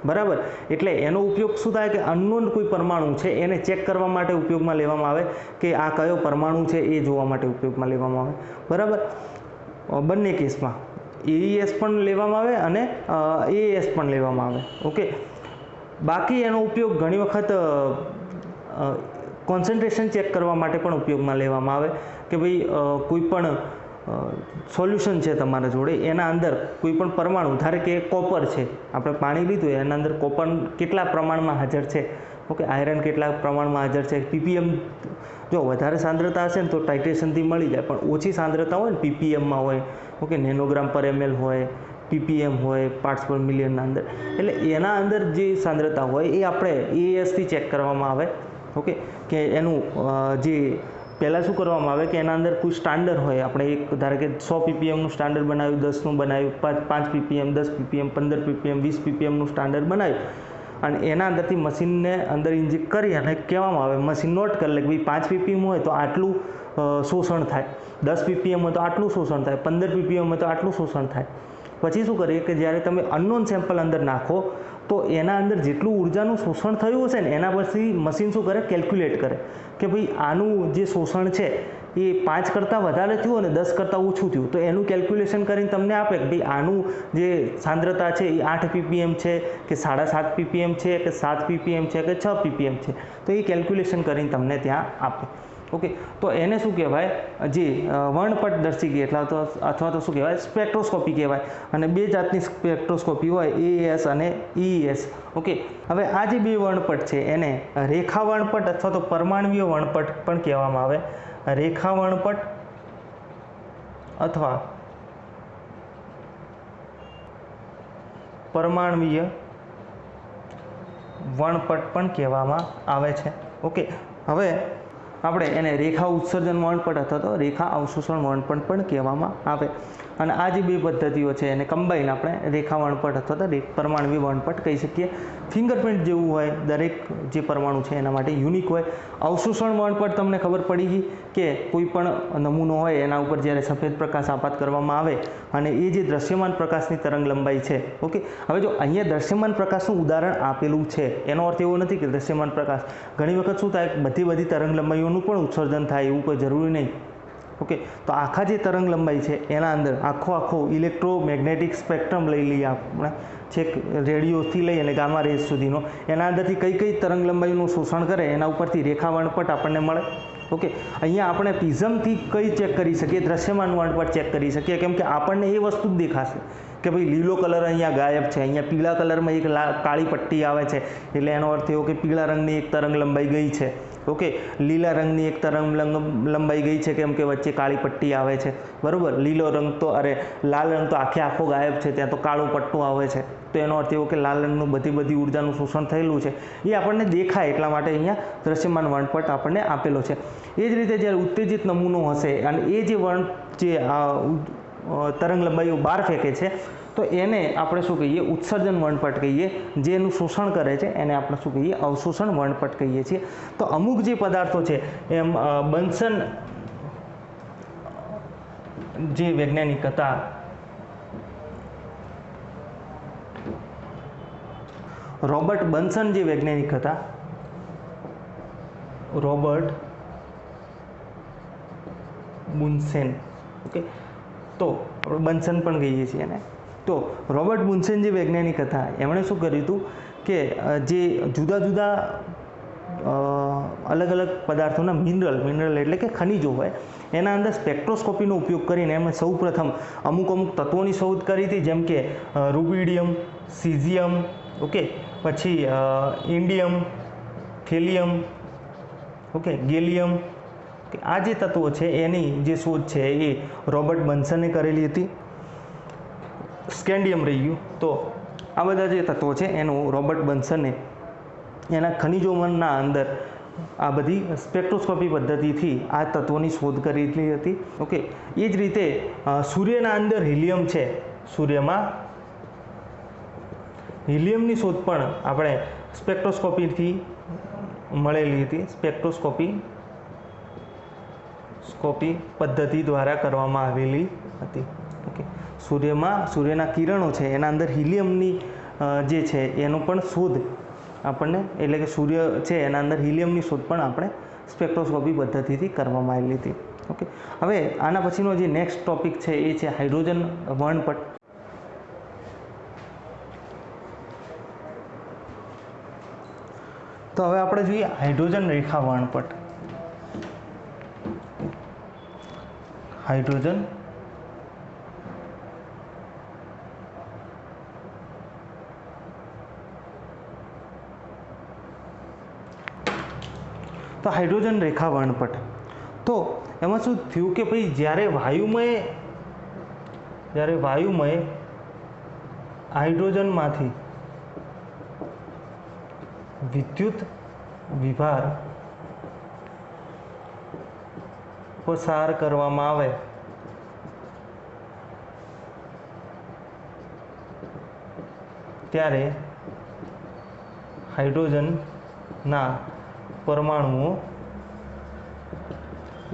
બરાબર? એટલે એનો ઉપયોગ શું થાય કે અનનોન કોઈ પરમાણુ છે એને ચેક કરવા માટે ઉપયોગમાં લેવામાં આવે, કે આ કયો પરમાણુ છે એ જોવા માટે ઉપયોગમાં લેવામાં આવે. બરાબર? બંને કેસમાં AES પણ લેવામાં આવે અને AES પણ લેવામાં આવે. ઓકે, બાકી એનો ઉપયોગ ઘણી વખત કોન્સન્ટ્રેશન ચેક કરવા માટે પણ ઉપયોગમાં લેવામાં આવે, કે ભાઈ કોઈ પણ સોલ્યુશન છે તમારા જોડે, એના અંદર કોઈ પણ પરમાણુ, ધારે કે કોપર છે, આપણે પાણી લીધું એના અંદર કોપર કેટલા પ્રમાણમાં હાજર છે, ઓકે, આયરન કેટલા પ્રમાણમાં હાજર છે, ppm જો વધારે સાંદ્રતા હશે ને તો ટાઇટ્રેશનથી મળી જાય, પણ ઓછી સાંદ્રતા હોય ને ppmમાં હોય, ઓકે, નેનોગ્રામ પર ml હોય, ppm હોય, પાર્ટ્સ પર મિલિયનના અંદર, એટલે એના અંદર જે સાંદ્રતા હોય એ આપણે AESથી ચેક કરવામાં આવે. ઓકે, કે એનું જે પહેલાં શું કરવામાં આવે કે એના અંદર કોઈ સ્ટાન્ડર્ડ હોય, આપણે એક ધારો કે 100 ppmનું સ્ટાન્ડર્ડ બનાવ્યું, 10નું બનાવ્યું, 5 ppm, 10 ppm, 15 ppm, 20 ppmનું સ્ટાન્ડર્ડ બનાવ્યું, અને એના અંદરથી મશીનને અંદર ઇન્જેક્ટ કરી અને કહેવામાં આવે, મશીન નોટ કરી લે કે ભાઈ 5 ppm હોય તો આટલું શોષણ થાય, 10 ppm હોય તો આટલું શોષણ થાય, 15 ppm હોય તો આટલું શોષણ થાય. પછી શું કરીએ કે જ્યારે તમે અનનોન સેમ્પલ અંદર નાખો તો એના અંદર જેટલું ઉર્જાનું શોષણ થયું હશે ને એના પરથી મશીન શું કરે? કેલ્ક્યુલેટ કરે કે ભાઈ આનું જે શોષણ છે એ 5 કરતાં વધારે થયું અને 10 કરતાં ઓછું થયું, તો એનું કેલ્ક્યુલેશન કરીને તમને આપે કે ભાઈ આનું જે સાંદ્રતા છે એ 8 ppm છે કે 7.5 ppm છે કે 7 ppm છે કે 6 ppm છે, તો એ કેલ્ક્યુલેશન કરીને તમને ત્યાં આપે. ઓકે, તો એને શું કહેવાય? જે વર્ણપટદર્શી અથવા તો શું કહેવાય? સ્પેક્ટ્રોસ્કોપી કહેવાય. અને બે જાતની સ્પેક્ટ્રોસ્કોપી હોય, AES અને EES. ઓકે, હવે આ જે બે વર્ણપટ છે એને રેખા વર્ણપટ અથવા તો પરમાણ્વીય વર્ણપટ પણ કહેવામાં આવે. રેખા વર્ણપટ અથવા પરમાણ્વીય વર્ણપટ પણ કહેવામાં આવે છે. ઓકે, હવે આપણે એને રેખા ઉત્સર્જન વર્ણપટ અથવા તો રેખા અવશોષણ વર્ણપટ પણ કહેવામાં આવે. અને આ જે બે પદ્ધતિઓ છે એને કમ્બાઈન આપણે રેખા વર્ણપટ અથવા તો પરમાણવી વર્ણપટ કહી શકીએ. ફિંગરપ્રિન્ટ જેવું હોય, દરેક જે પરમાણુ છે એના માટે યુનિક હોય. અવશોષણ વર્ણપટ તમને ખબર પડી ગઈ કે કોઈ પણ નમૂનો હોય એના ઉપર જ્યારે સફેદ પ્રકાશ આપાત કરવામાં આવે અને એ જે દ્રશ્યમાન પ્રકાશની તરંગ લંબાઈ છે. ઓકે, હવે જો અહીંયા દ્રશ્યમાન પ્રકાશનું ઉદાહરણ આપેલું છે એનો અર્થ એવો નથી કે દ્રશ્યમાન પ્રકાશ, ઘણી વખત શું થાય, બધી તરંગ લંબાઈઓનું પણ ઉત્સર્જન થાય એવું કોઈ જરૂરી નહીં. ઓકે, તો આખા જે તરંગ લંબાઈ છે એના અંદર આખો ઇલેક્ટ્રોમેગ્નેટિક સ્પેક્ટ્રમ લઈ લઈએ આપણે, છેક રેડિયોથી લઈ અને ગામા રેઝ સુધીનો, એના અંદરથી કઈ તરંગ લંબાઈનું શોષણ કરે એના ઉપરથી રેખા વર્ણપટ આપણને મળે. ઓકે, અહીંયા આપણે પ્રિઝમથી કઈ ચેક કરી શકીએ, દ્રશ્યમાન વર્ણપટ ચેક કરી શકીએ, કેમ કે આપણને એ વસ્તુ જ દેખાશે કે ભાઈ લીલો કલર અહીંયા ગાયબ છે, અહીંયા પીળા કલરમાં એક કાળી પટ્ટી આવે છે, એટલે એનો અર્થ એવો કે પીળા રંગની એક તરંગ લંબાઈ ગઈ છે. ઓકે, લીલા રંગની એક તરંગ લંબાઈ ગઈ છે કેમ કે વચ્ચે કાળી પટ્ટી આવે છે, બરાબર. લીલો રંગ તો લાલ રંગ તો આખો ગાયબ છે, ત્યાં તો કાળું પટ્ટું આવે છે, તો એનો અર્થ એવો કે લાલ રંગનું બધી ઉર્જાનું શોષણ થયેલું છે, એ આપણને દેખાય એટલા માટે અહીંયા દ્રશ્યમાન વર્ણપટ આપણને આપેલો છે. એ જ રીતે જ્યારે ઉત્તેજિત નમૂનો હશે અને એ જે તરંગ લંબાઈઓ બહાર ફેંકે છે તો એને આપણે શું કહીએ, ઉત્સર્જન વર્ણપટ કહીએ. જે એનું શોષણ કરે છે એને આપણે શું કહીએ, અવશોષણ વર્ણપટ કહીએ છીએ. તો અમુક જે પદાર્થો છે એમ બન્સન જે વૈજ્ઞાનિક હતા, રોબર્ટ બન્સન જે વૈજ્ઞાનિક હતા, રોબર્ટ બુન્સેન. ઓકે, તો બન્સન પણ કહીએ છીએ એને. તો રોબર્ટ બુન્સેન જે વૈજ્ઞાનિક હતા એમણે શું કર્યું હતું કે જે જુદા અલગ પદાર્થોના મિનરલ એટલે કે ખનિજો હોય એના અંદર સ્પેક્ટ્રોસ્કોપીનો ઉપયોગ કરીને એમણે સૌપ્રથમ અમુક તત્વોની શોધ કરી હતી, જેમ કે રૂબિડિયમ, સીઝિયમ, ઓકે, પછી ઇન્ડિયમ, થેલિયમ, ઓકે, ગેલિયમ. આ જે તત્વો છે એની જે શોધ છે એ રોબર્ટ બન્સને કરેલી હતી. સ્કેન્ડિયમ રહી ગયું. તો આ બધા જે તત્વો છે એનું રોબર્ટ બન્સને એના ખનિજોના અંદર આ બધી સ્પેક્ટ્રોસ્કોપી પદ્ધતિથી આ તત્વોની શોધ કરેલી હતી. ઓકે, એ જ રીતે સૂર્યના અંદર હિલિયમ છે, સૂર્યમાં હિલિયમની શોધ પણ આપણે સ્પેક્ટ્રોસ્કોપીથી મળેલી હતી. સ્પેક્ટ્રોસ્કોપી પદ્ધતિ દ્વારા કરવામાં આવેલી હતી. ઓકે, સૂર્યના કિરણો છે એના અંદર હિલિયમની જે છે એનો પણ શોધ આપણને, એટલે કે સૂર્ય છે એના અંદર હિલિયમની શોધ પણ આપણે સ્પેક્ટ્રોસ્કોપી પદ્ધતિથી કરવામાં આવેલી હતી. ઓકે, હવે આના પછીનો જે નેક્સ્ટ ટોપિક છે એ છે હાઇડ્રોજન વર્ણપટ. તો હવે આપણે જોઈએ હાઇડ્રોજન રેખા વર્ણપટ. હાઇડ્રોજન તો હાઇડ્રોજન રેખા વર્ણપટ. તો એમાં શું થયું કે ભાઈ જ્યારે વાયુમય હાઇડ્રોજનમાંથી વિદ્યુત વિભાર પસાર કરવામાં આવે ત્યારે હાઇડ્રોજનના પરમાણુઓ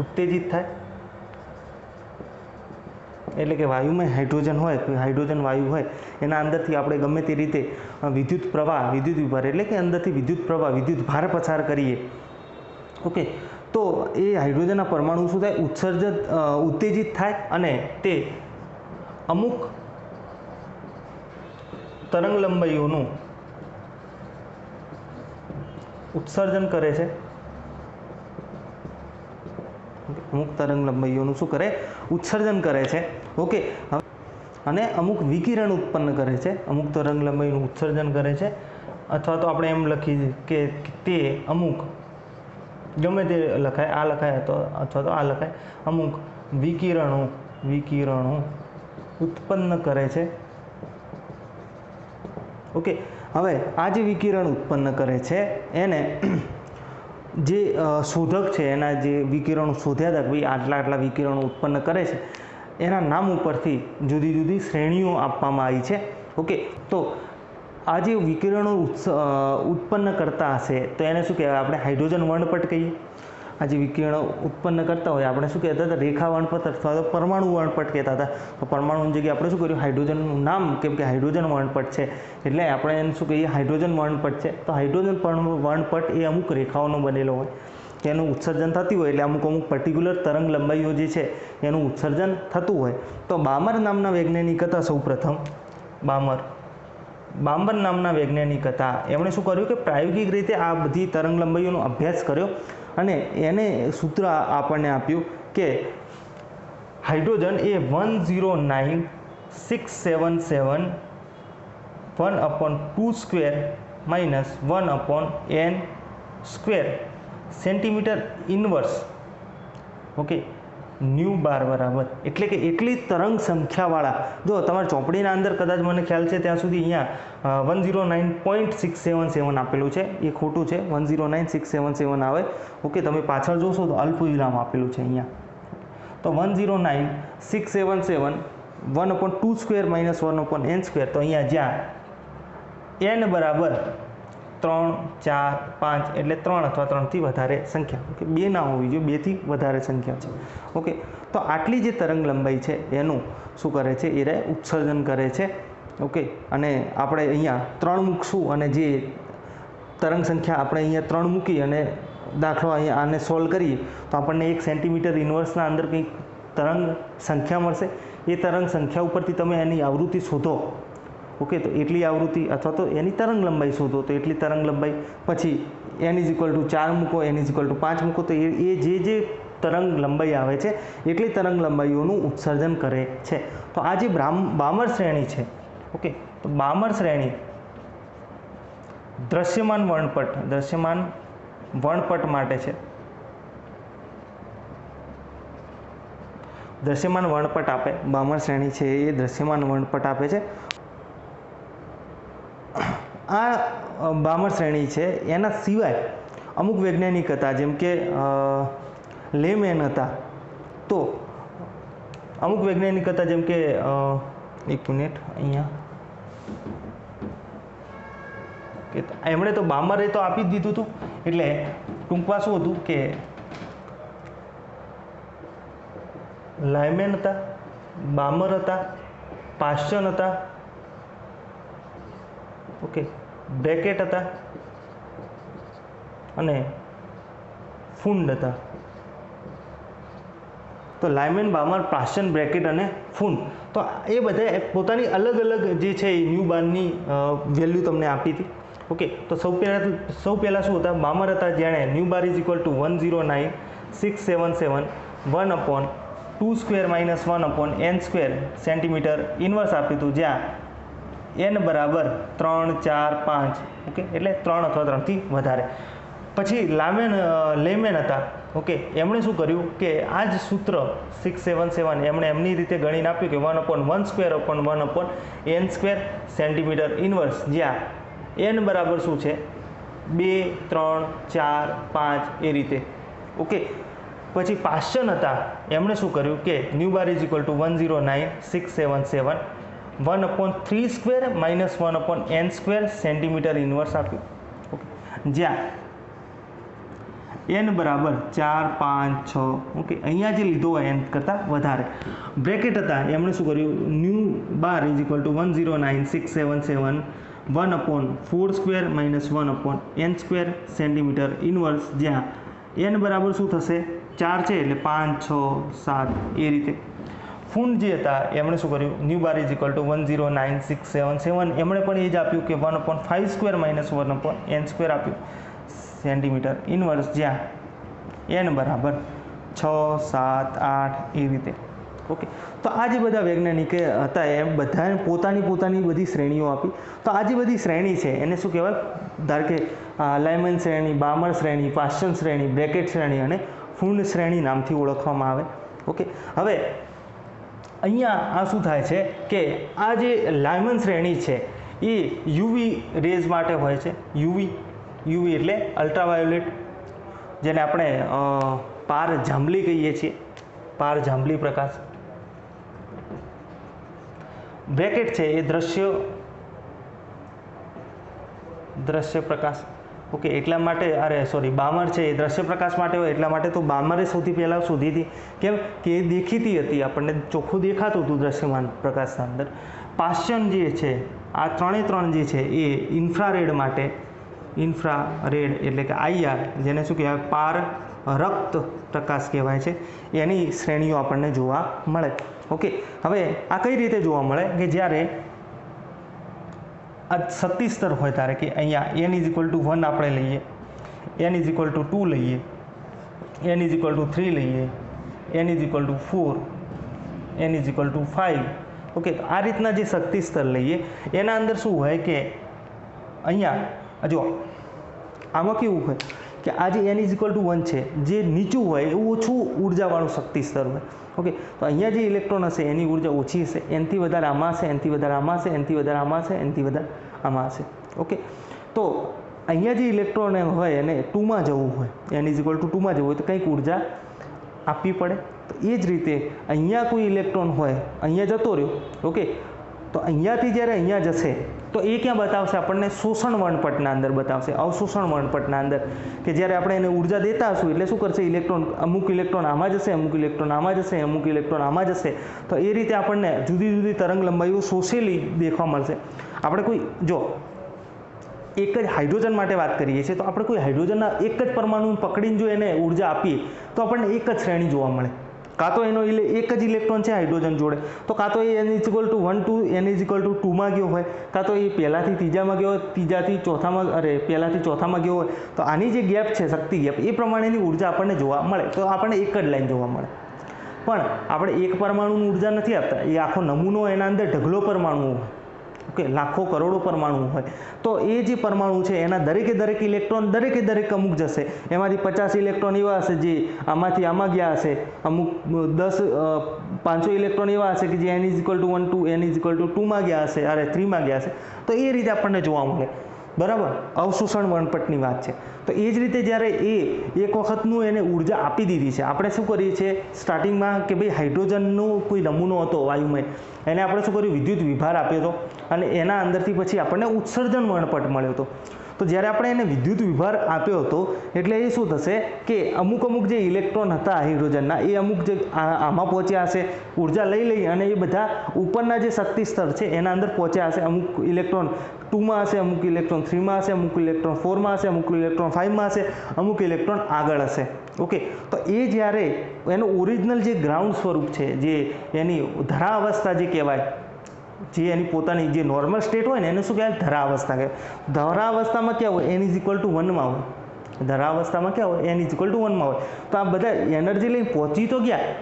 ઉત્તેજિત થાય. એટલે કે વાયુમાં હાઇડ્રોજન હોય, હાઇડ્રોજન વાયુ હોય એના અંદરથી આપણે ગમે તે રીતે વિદ્યુત વિભાર એટલે કે અંદરથી વિદ્યુત ભાર પસાર કરીએ. ઓકે, તો એ હાઇડ્રોજનના પરમાણુ શું થાય, ઉત્તેજિત થાય અને તે અમુક તરંગ લંબાઈઓનું ઉત્સર્જન કરે છે. અમુક તરંગ લંબાઈઓનું શું કરે, ઉત્સર્જન કરે છે. ઓકે, અને અમુક વિકિરણ ઉત્પન્ન કરે છે. અમુક તરંગ લંબાઈનું ઉત્સર્જન કરે છે, અથવા તો આપણે એમ લખીએ કે તે અમુક, ગમે તે લખાય, આ લખાય તો અથવા તો આ લખાય, અમુક વિકિરણો ઉત્પન્ન કરે છે. ઓકે, હવે આ જે વિકિરણ ઉત્પન્ન કરે છે એને જે શોધક છે એના જે વિકિરણો શોધ્યા હતા, ભાઈ આટલા વિકિરણો ઉત્પન્ન કરે છે, એના નામ ઉપરથી જુદી જુદી શ્રેણીઓ આપવામાં આવી છે. ઓકે, તો આ જે વિકિરણો ઉત્પન્ન કરતા હશે તો એને શું કહેવાય? આપણે હાઇડ્રોજન વર્ણપટ કહીએ. આ જે વિકિરણો ઉત્પન્ન કરતા હોય આપણે શું કહેતા હતા? રેખા વર્ણપટ અથવા તો પરમાણુ વર્ણપટ કહેતા હતા. તો પરમાણુની જગ્યાએ આપણે શું કર્યું? હાઇડ્રોજનનું નામ, કેમ કે હાઇડ્રોજન વર્ણપટ છે એટલે આપણે એને શું કહીએ? હાઇડ્રોજન વર્ણપટ છે. તો હાઇડ્રોજન વર્ણપટ એ અમુક રેખાઓનો બનેલો હોય, તેનું ઉત્સર્જન થતું હોય એટલે અમુક પર્ટિક્યુલર તરંગ લંબાઈઓ જે છે એનું ઉત્સર્જન થતું હોય. તો બામર નામના વૈજ્ઞાનિક હતા સૌપ્રથમ. બામર નામના વૈજ્ઞાનિક હતા. એમણે શું કર્યું કે પ્રાયોગિક રીતે આ બધી તરંગ લંબાઈઓનો અભ્યાસ કર્યો અને એને સૂત્ર આપણને આપ્યું કે હાઇડ્રોજન એ 109,677 1/2² - 1/n² સેન્ટીમીટર ઇનવર્સ. ઓકે, ન્યૂ બાર બરાબર એટલે કે એટલી તરંગ સંખ્યાવાળા, જો તમારી ચોપડીના અંદર કદાચ મને ખ્યાલ છે ત્યાં સુધી અહીંયા 109.677 આપેલું છે, એ ખોટું છે. 109.677 આવે. ઓકે, તમે પાછળ જોશો તો અલ્પવિરામ આપેલું છે અહીંયા. તો 109.677 1/2² - 1/n². તો અહીંયા જ્યાં n બરાબર 3, 4, 5 એટલે 3 અથવા 3થી વધારે સંખ્યા. ઓકે, 2 ના હોવી જોઈએ, 2થી વધારે સંખ્યા છે. ઓકે, તો આટલી જે તરંગ લંબાઈ છે એનું શું કરે છે? એ ઉત્સર્જન કરે છે. ઓકે, અને આપણે અહીંયા 3 મૂકશું અને જે તરંગ સંખ્યા આપણે અહીંયા 3 મૂકી અને દાખલો અહીંયા આને સોલ્વ કરીએ તો આપણને 1 સેન્ટીમીટર ઇન્વર્સના અંદર કંઈક તરંગ સંખ્યા મળશે. એ તરંગ સંખ્યા ઉપરથી તમે એની આવૃત્તિ શોધો. ઓકે, તો એટલી આવૃત્તિ અથવા તો એની તરંગ લંબાઈ શોધો તો એટલી તરંગ લંબાઈ, પછી n = 4 મૂકો, n = 5 મૂકો, તો એ જે તરંગ લંબાઈ આવે છે એટલી તરંગ લંબાઈઓનું ઉત્સર્જન કરે છે. તો આ જે બામર શ્રેણી છે, ઓકે, તો બામર શ્રેણી દ્રશ્યમાન વર્ણપટ માટે છે. દ્રશ્યમાન વર્ણપટ આપે. બામર શ્રેણી છે એ દ્રશ્યમાન વર્ણપટ આપે છે. આ બામર શ્રેણી છે એના સિવાય અમુક વૈજ્ઞાનિક હતા, જેમ કે લેમેન હતા. તો અમુક વૈજ્ઞાનિક હતા જેમ કે એક મિનિટ અહીંયા, કે એમણે તો બામરે તો આપી જ દીધું હતું. એટલે ટૂંકમાં શું હતું કે લાયમેન હતા, બામર હતા, પાશ્ચન હતા, ઓકે, બ્રેકેટ હતા અને ફુંડ હતા. તો લાયમેન, બામર, પાશ્ચન, બ્રેકેટ અને ફુંડ, તો એ બધાએ પોતાની અલગ અલગ જે છે એ ન્યૂ બારની વેલ્યુ તમને આપી હતી. ઓકે, તો સૌ પહેલાં શું હતા? બામર હતા, જેણે ન્યૂ બાર = 109,677 1/2² - 1/n² સેન્ટીમીટર ઇનવર્સ આપ્યું હતું, જ્યાં n બરાબર 3, 4, 5. ઓકે, એટલે 3 અથવા 3થી વધારે. પછી લેમેન હતા. ઓકે, એમણે શું કર્યું કે આ જ સૂત્ર 677 એમણે એમની રીતે ગણીને આપ્યું કે 1/1² સેન્ટીમીટર ઇનવર્સ, જ્યાં n બરાબર શું છે? 2, 3, 4, 5 એ રીતે. ઓકે, પછી પાશ્ચન હતા. એમણે શું કર્યું કે ન્યૂ બાર = 109,677 1/3² - 1/n² સેન્ટીમીટર ઇનવર્સ આપ્યું. ઓકે, જ્યાં n બરાબર 4, 5, 6. ઓકે, અહીંયા જે લીધો હોય n કરતાં વધારે. બ્રેકેટ હતા. એમણે શું કર્યું? ન્યૂ બાર = 109,677 1/4² - 1/n² સેન્ટીમીટર ઇનવર્સ, જ્યાં n બરાબર શું થશે? 4 છે એટલે 5, 6, 7 એ રીતે. ફુંડ જે હતા એમણે શું કર્યું? ન્યૂ બાર = 109,677 એમણે પણ એ જ આપ્યું કે 1/5² - 1/n² આપ્યું સેન્ટીમીટર ઇનવર્સ, જ્યાં n બરાબર 6, 7, 8 એ રીતે. ઓકે, તો આ જે બધા વૈજ્ઞાનિક હતા એ બધાએ પોતાની બધી શ્રેણીઓ આપી. તો આ જે બધી શ્રેણી છે એને શું કહેવાય? ધારો કે લાયમેન શ્રેણી, બામર શ્રેણી, પાશ્ચન શ્રેણી, બ્રેકેટ શ્રેણી અને ફુંડ શ્રેણી નામથી ઓળખવામાં આવે. ઓકે, હવે અહીંયા આ શું થાય છે કે આ જે લાયમેન શ્રેણી છે એ યુવી રેઝ માટે હોય છે. યુવી એટલે અલ્ટ્રાવાયોલેટ, જેને આપણે પાર જાંબલી કહીએ છીએ, પાર જાંબલી પ્રકાશ. બ્રેકેટ છે એ દ્રશ્ય પ્રકાશ, ઓકે, એટલા માટે બામર છે એ દ્રશ્ય પ્રકાશ માટે હોય એટલા માટે તો બામરે સૌથી પહેલાં શોધી હતી. કેમ કે એ દેખીતી હતી, આપણને ચોખ્ખું દેખાતું હતું દ્રશ્યમાન પ્રકાશના અંદર. પાસ્ચન જે છે આ ત્રણ જે છે એ ઇન્ફ્રારેડ માટે, ઇન્ફ્રારેડ એટલે કે IR, જેને શું કહેવાય પાર રક્ત પ્રકાશ કહેવાય છે, એની શ્રેણીઓ આપણને જોવા મળે. ઓકે, હવે આ કઈ રીતે જોવા મળે કે જ્યારે આ શક્તિ સ્તર હોય ત્યારે કે અહીંયા n=1 આપણે લઈએ, n=2 લઈએ, n=3 લઈએ, n=4, n=5. ઓકે, તો આ રીતના જે શક્તિ સ્તર લઈએ એના અંદર શું હોય કે અહીંયા જો આમાં કેવું હોય કે આ જે n=1 છે જે નીચું હોય એ ઓછું ઉર્જાવાળું શક્તિ સ્તર હોય. ઓકે, તો અહીંયા જે ઇલેક્ટ્રોન હશે એની ઉર્જા ઓછી હશે, એનથી વધારે આમાં હશે, એનથી વધારે આમાં હશે, એનથી વધારે આમાં હશે, એનથી વધારે આમાં હશે. ઓકે, તો અહીંયા જે ઇલેક્ટ્રોન હોય એને 2માં જવું હોય, n=2માં જવું હોય તો કંઈક ઉર્જા આપવી પડે. તો એ જ રીતે અહીંયા કોઈ ઇલેક્ટ્રોન હોય, અહીંયા જતો રહ્યો, ઓકે, તો અહીંયાથી જ્યારે અહીંયા જશે તો એ ક્યાં બતાવશે આપણને? શોષણ વર્ણપટના અંદર બતાવશે, અવશોષણ વર્ણપટના અંદર, કે જ્યારે આપણે એને ઉર્જા દેતા હશું એટલે શું કરશે? ઇલેક્ટ્રોન, અમુક ઇલેક્ટ્રોન આમાં જશે, અમુક ઇલેક્ટ્રોન આમાં જશે, અમુક ઇલેક્ટ્રોન આમાં જશે. તો એ રીતે આપણને જુદી જુદી તરંગ લંબાઈઓ શોષેલી દેખવા મળશે. આપણે કોઈ જો એક જ હાઇડ્રોજન માટે વાત કરીએ છીએ તો આપણે કોઈ હાઇડ્રોજનના એક જ પરમાણુ પકડીને જો એને ઉર્જા આપીએ તો આપણને એક જ શ્રેણી જોવા મળે. કાં તો એનો એક જ ઇલેક્ટ્રોન છે હાઇડ્રોજન જોડે, તો કાં તો એ n=1 to n=2માં ગયો હોય, કાં તો એ પહેલાંથી ત્રીજામાં ગયો હોય, ત્રીજાથી ચોથામાં, પહેલાંથી ચોથામાં ગયો હોય. તો આની જે ગેપ છે, શક્તિ ગેપ, એ પ્રમાણેની ઉર્જા આપણને જોવા મળે. તો આપણને એક જ લાઈન જોવા મળે. પણ આપણે એક પરમાણુની ઉર્જા નથી આપતા, એ આખો નમૂનો એના અંદર ઢગલો પરમાણુ હોય, ઓકે, લાખો કરોડો પરમાણુ હોય. તો એ જે પરમાણુ છે એના દરેક ઇલેક્ટ્રોન દરેક અમુક જશે. એમાંથી 50 ઇલેક્ટ્રોન એવા હશે જે આમાંથી આમાં ગયા હશે, અમુક 500 ઇલેક્ટ્રોન એવા હશે કે જે n=1 to n=2માં ગયા હશે, 3માં ગયા હશે. તો એ રીતે આપણને જોવા મળે. બરાબર, અવશોષણ વર્ણપટની વાત છે. તો એ જ રીતે જ્યારે એ એક વખતનું એને ઉર્જા આપી દીધી છે, આપણે શું કરીએ છીએ સ્ટાર્ટિંગમાં કે ભાઈ હાઇડ્રોજનનો કોઈ નમૂનો હતો વાયુમય, એને આપણે શું કર્યું? વિદ્યુત વિભાર આપ્યો હતો અને એના અંદરથી પછી આપણને ઉત્સર્જન વર્ણપટ મળ્યો હતો. તો જ્યારે આપણે એને વિદ્યુત વિભાર આપ્યો હતો એટલે એ શું થશે કે અમુક જે ઇલેક્ટ્રોન હતા હાઇડ્રોજનના એ અમુક જે આમાં પહોંચ્યા હશે, ઉર્જા લઈ અને એ બધા ઉપરના જે શક્તિ સ્તર છે એના અંદર પહોંચ્યા હશે. અમુક ઇલેક્ટ્રોન 2માં હશે, અમુક ઇલેક્ટ્રોન 3માં હશે, અમુક ઇલેક્ટ્રોન 4માં હશે, અમુક ઇલેક્ટ્રોન 5માં હશે, અમુક ઇલેક્ટ્રોન આગળ હશે. ઓકે, તો એ જ્યારે એનું ઓરિજિનલ જે ગ્રાઉન્ડ સ્વરૂપ છે, જે એની ધરા અવસ્થા જે કહેવાય, જે એની પોતાની જે નોર્મલ સ્ટેટ હોય ને એને શું કહેવાય? ધરા અવસ્થા કહેવાય. ધરા અવસ્થામાં ક્યાં હોય? n=1માં હોય. ધરા અવસ્થામાં ક્યાં હોય? n=1માં હોય. તો આ બધા એનર્જી લઈને પહોંચી તો ગયા,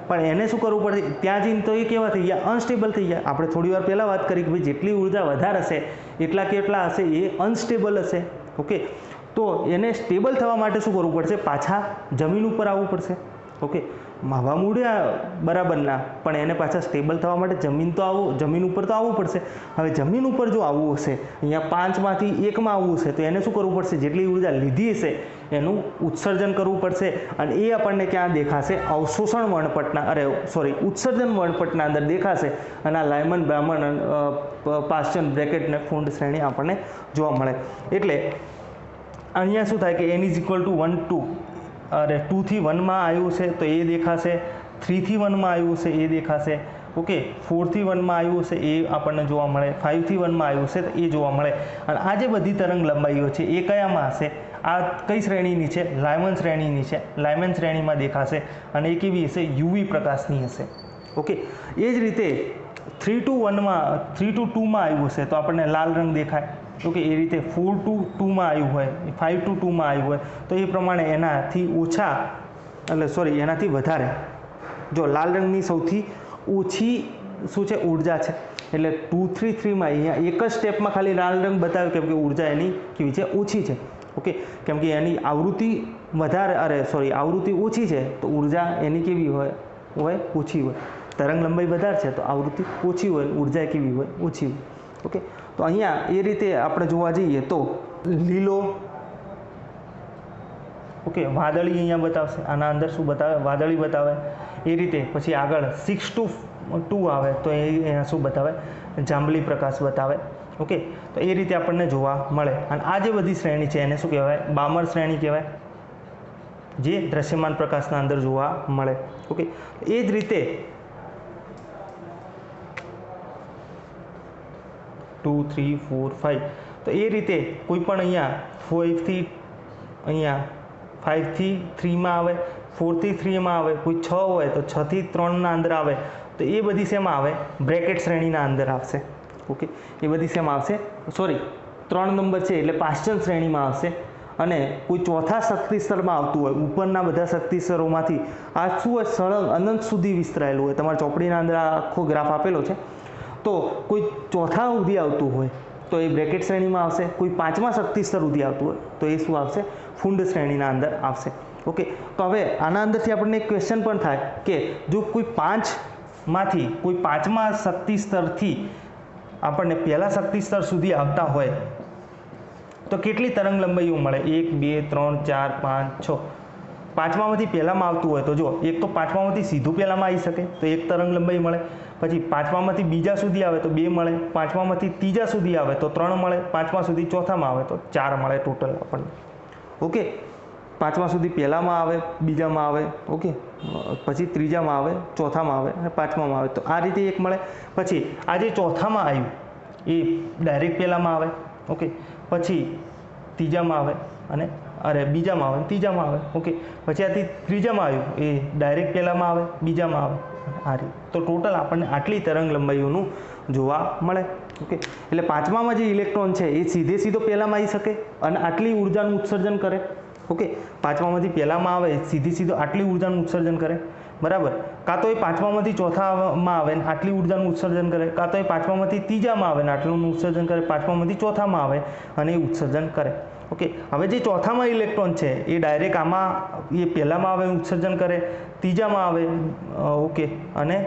પણ એને શું કરવું પડે? ત્યાં જઈને તો એ કેવા થઈ ગયા? અનસ્ટેબલ થઈ ગયા. આપણે થોડી વાર પહેલાં વાત કરી કે ભાઈ જેટલી ઉર્જા વધારે હશે એટલા કેટલા હશે? એ અનસ્ટેબલ હશે. ઓકે, તો એને સ્ટેબલ થવા માટે શું કરવું પડશે? પાછા જમીન ઉપર આવવું પડશે. ઓકે, હવા મૂળ્યા બરાબર ના, પણ એને પાછા સ્ટેબલ થવા માટે જમીન ઉપર તો આવવું પડશે. હવે જમીન ઉપર જો આવવું હશે, અહીંયા 5માંથી 1માં આવવું હશે, તો એને શું કરવું પડશે? જેટલી ઉર્જા લીધી હશે એનું ઉત્સર્જન કરવું પડશે. અને એ આપણને ક્યાં દેખાશે? અવશોષણ વર્ણપટના, ઉત્સર્જન વર્ણપટના અંદર દેખાશે. અને આ લાયમન, બ્રાહ્મણ, પાસ્ચન, બ્રેકેટ ને ફુંડ શ્રેણી આપણને જોવા મળે. એટલે અહીંયા શું થાય કે n=1 to 2 થી 1માં આવ્યું છે તો એ દેખાશે, 3 થી 1માં આવ્યું છે એ દેખાશે, ઓકે, 4 થી 1માં આવ્યું છે એ આપણને જોવા મળે, 5 થી 1માં આવ્યું છે તો એ જોવા મળે. અને આ જે બધી તરંગ લંબાઈઓ છે એ કયામાં હશે? આ કઈ શ્રેણીની છે? લાયમન શ્રેણીની છે. લાયમન શ્રેણીમાં દેખાશે અને એ કેવી હશે? UV પ્રકાશની હશે. ઓકે, એ જ રીતે 3 to 2માં આવ્યું હશે તો આપણને લાલ રંગ દેખાય. ઓકે, એ રીતે 4 to 2માં આવ્યું હોય, 5 to 2માં આવ્યું હોય તો એ પ્રમાણે એનાથી એનાથી વધારે. જો લાલ રંગની સૌથી ઓછી શું છે? ઉર્જા છે. એટલે 2, 3, 3માં અહીંયા એક જ સ્ટેપમાં ખાલી લાલ રંગ બતાવ્યો કેમ કે ઉર્જા એની કેવી છે? ઓછી છે. ઓકે, કેમ કે એની આવૃત્તિ આવૃત્તિ ઓછી છે તો ઉર્જા એની કેવી હોય? ઓછી હોય. તરંગ લંબાઈ વધારે છે તો આવૃત્તિ ઓછી હોય, ઉર્જા કેવી હોય? ઓછી હોય. ઓકે, તો અહીંયા એ રીતે આપણે જોવા જઈએ તો લીલો, ઓકે, વાદળી અહીંયા બતાવશે. આના અંદર શું બતાવે? વાદળી બતાવે. એ રીતે પછી આગળ 6 to 2 આવે તો એ અહીંયા શું બતાવે, જાંબલી પ્રકાશ બતાવે. ઓકે, તો એ રીતે આપણને જોવા મળે. અને આ જે બધી શ્રેણી છે એને શું કહેવાય, બામર શ્રેણી કહેવાય, જે દ્રશ્યમાન પ્રકાશના અંદર જોવા મળે. ઓકે, એ જ રીતે 2 3 4 5, તો એ રીતે કોઈ પણ અહીંયા 5 થી અહીંયા 5 થી 3માં આવે, 4 થી 3માં આવે, કોઈ 6 હોય તો 6 થી 3ના અંદર આવે, તો એ બધી શેમાં આવે, બ્રેકેટ શ્રેણીના અંદર આવશે. ઓકે, એ બધી શેમાં આવશે, સોરી 3 નંબર છે એટલે પાશ્ચન શ્રેણીમાં આવશે. અને કોઈ ચોથા શક્તિ સ્તરમાં આવતું હોય, ઉપરના બધા શક્તિ સ્તરોમાંથી આ શું હોય, સળંગ અનંત સુધી વિસ્તરાયેલું હોય. તમારા ચોપડીના અંદર આ આખો ગ્રાફ આપેલો છે. તો કોઈ ચોથા સુધી આવતું હોય તો એ બ્રેકેટ શ્રેણીમાં આવશે. કોઈ 5મા શક્તિ સ્તર સુધી આવતું હોય તો એ શું આવશે, ફુંડ શ્રેણીના અંદર આવશે. ઓકે, તો હવે આના અંદરથી આપણને એક ક્વેશ્ચન પણ થાય કે જો કોઈ 5માંથી કોઈ 5મા શક્તિ સ્તરથી આપણને પહેલા શક્તિ સ્તર સુધી આવતા હોય તો કેટલી તરંગ લંબાઈઓ મળે, 1 2 3 4 5 6. 5મામાંથી પહેલામાં આવતું હોય તો જો એક તો 5મામાંથી સીધું પહેલામાં આવી શકે તો 1 તરંગ લંબાઈ મળે. પછી 5મામાંથી બીજા સુધી આવે તો 2 મળે. 5મામાંથી ત્રીજા સુધી આવે તો 3 મળે. 5મા સુધી ચોથામાં આવે તો 4 મળે ટોટલ આપણને. ઓકે, 5મા સુધી પહેલામાં આવે, બીજામાં આવે, ઓકે, પછી ત્રીજામાં આવે, ચોથામાં આવે અને 5મામાં આવે, તો આ રીતે 1 મળે. પછી આ જે ચોથામાં આવ્યું એ ડાયરેક્ટ પહેલામાં આવે. ઓકે, પછી ત્રીજામાં આવે અને બીજામાં આવે, ત્રીજામાં આવે. ઓકે, પછી આથી ત્રીજામાં આવ્યું એ ડાયરેક્ટ પહેલામાં આવે, બીજામાં આવે, આ રીતે. તો ટોટલ આપણને આટલી તરંગ લંબાઈઓનું જોવા મળે. ઓકે, એટલે 5મામાં જે ઇલેક્ટ્રોન છે એ સીધો પહેલામાં આવી શકે અને આટલી ઉર્જાનું ઉત્સર્જન કરે. ઓકે, 5મામાંથી પહેલામાં આવે સીધો આટલી ઉર્જાનું ઉત્સર્જન કરે, બરાબર. કાં તો એ 5મામાંથી ચોથામાં આવે ને આટલી ઉર્જાનું ઉત્સર્જન કરે, કાં તો એ 5મામાંથી ત્રીજામાં આવે ને આટલું ઉત્સર્જન કરે, 5મામાંથી ચોથામાં આવે અને એ ઉત્સર્જન કરે. ઓકે, હવે જે ચોથામાં ઇલેક્ટ્રોન છે એ ડાયરેક્ટ આમાં એ પહેલામાં આવે ઉત્સર્જન કરે, ત્રીજામાં આવે, ઓકે, અને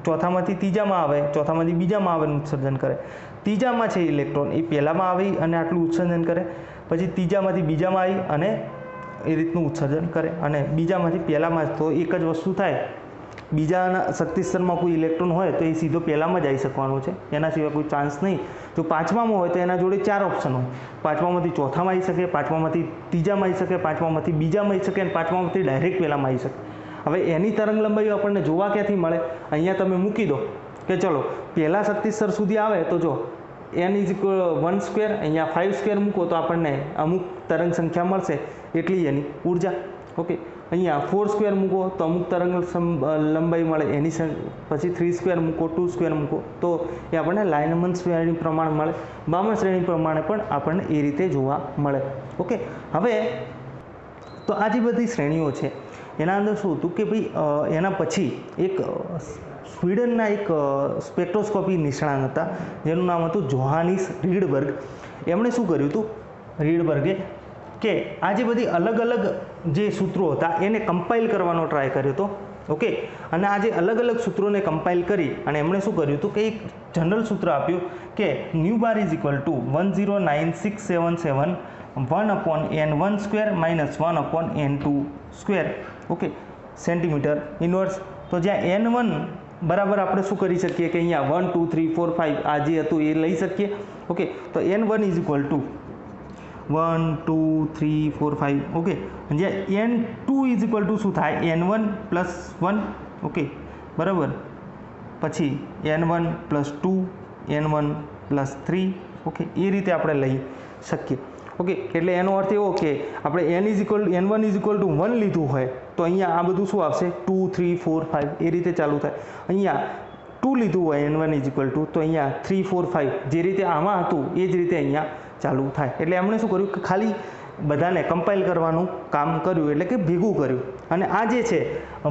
ચોથામાંથી ત્રીજામાં આવે, ચોથામાંથી બીજામાં આવે ને ઉત્સર્જન કરે. ત્રીજામાં છે ઇલેક્ટ્રોન એ પહેલામાં આવી અને આટલું ઉત્સર્જન કરે, પછી ત્રીજામાંથી બીજામાં આવી અને એ રીતનું ઉત્સર્જન કરે, અને બીજામાંથી પહેલામાં. તો એક જ વસ્તુ થાય, બીજાના શક્તિ સ્તરમાં કોઈ ઇલેક્ટ્રોન હોય તો એ સીધો પહેલામાં જ આવી શકવાનો છે, એના સિવાય કોઈ ચાન્સ નહીં. જો 5મામાં હોય તો એના જોડે 4 ઓપ્શન હોય. 5મામાંથી ચોથામાં આવી શકે, 5મામાંથી ત્રીજામાં આવી શકે, 5મામાંથી બીજામાં આવી શકે અને 5મામાંથી ડાયરેક્ટ પહેલામાં આવી શકે. હવે એની તરંગ લંબાઈઓ આપણને જોવા ક્યાંથી મળે, અહીંયા તમે મૂકી દો કે ચલો પહેલા શક્તિ સ્તર સુધી આવે તો જો n = 1 સ્ક્વેર, અહીંયા 5 સ્ક્વેર મૂકો તો આપણને અમુક તરંગ સંખ્યા મળશે એટલી એની ઉર્જા. ઓકે, અહીંયા 4 સ્ક્વેર મૂકો તો અમુક તરંગ લંબાઈ મળે એની, પછી 3 સ્ક્વેર મૂકો, 2 સ્ક્વેર મૂકો તો એ આપણને લાઇનમન શ્રેણી પ્રમાણે મળે. બામણ શ્રેણી પ્રમાણે પણ આપણને એ રીતે જોવા મળે. ઓકે, હવે તો આ જે બધી શ્રેણીઓ છે એના અંદર શું હતું કે ભાઈ એના પછી એક સ્વીડનના એક સ્પેક્ટ્રોસ્કોપી નિષ્ણાત હતા જેનું નામ હતું જોહાનિસ રીડબર્ગ. એમણે શું કર્યું હતું, રીડબર્ગે, કે આ જે બધી અલગ અલગ જે સૂત્રો હતા એને કમ્પાઇલ કરવાનો ટ્રાય કર્યો હતો. ઓકે, અને આ જે અલગ અલગ સૂત્રોને કમ્પાઇલ કરી અને એમણે શું કર્યું હતું કે એક જનરલ સૂત્ર આપ્યું કે ν = 1096771 1/n1² - 1/n2². Okay, centimetre inverse. તો જ્યાં n1 બરાબર આપણે શું કરી શકીએ કે અહીંયા 1 2 3 4 5 આ જે હતું એ લઈ શકીએ. ઓકે, તો n1 = 1 2 3 4 5. ઓકે, જ્યાં n2 શું થાય, n1 + 1. ઓકે, બરાબર. પછી n1 + 2, n1 + 3. ઓકે, એ રીતે આપણે લઈ શકીએ. ઓકે, એટલે એનો અર્થ એવો કે આપણે n1 = 1 લીધું હોય તો અહીંયા આ બધું શું આવશે, 2 3 4 5 એ રીતે ચાલુ થાય. અહીંયા 2 લીધું હોય n1 = તો અહીંયા 3 4 5 જે રીતે આમાં હતું એ જ રીતે અહીંયા ચાલુ થાય. એટલે એમણે શું કર્યું કે ખાલી બધાને કમ્પાઇલ કરવાનું કામ કર્યું, એટલે કે ભેગું કર્યું. અને આ જે છે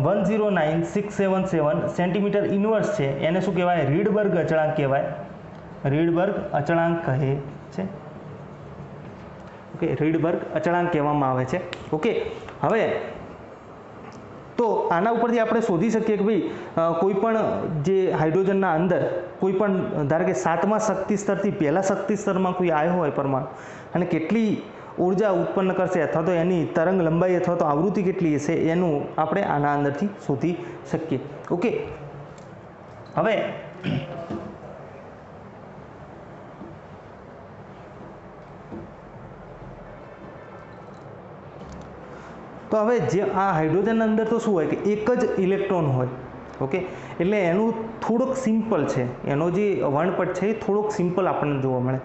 1096771 સેન્ટીમીટર ઇન્વર્સ છે એને શું કહેવાય, રીડબર્ગ અચળાંક કહેવાય. રીડબર્ગ અચળાંક કહે છે. ઓકે, રીડબર્ગ અચળાંક કહેવામાં આવે છે. ઓકે, હવે તો આના ઉપરથી આપણે શોધી શકીએ કે ભાઈ કોઈ પણ જે હાઇડ્રોજનના અંદર કોઈ પણ ધારો કે 7મા શક્તિ સ્તરથી પહેલા શક્તિ સ્તરમાં કોઈ આવ્યો હોય પરમાણુ અને કેટલી ઉર્જા ઉત્પન્ન કરશે અથવા તો એની તરંગ લંબાઈ અથવા તો આવૃત્તિ કેટલી હશે એનું આપણે આના અંદરથી શોધી શકીએ. ઓકે, હવે તો હવે જે આ હાઇડ્રોજન અંદર તો શું હોય કે એક જ ઇલેક્ટ્રોન હોય, ઓકે, એટલે એનું થોડુંક સિમ્પલ છે, એનો જે વર્ણપટ છે એ થોડોક સિમ્પલ આપણને જોવા મળે.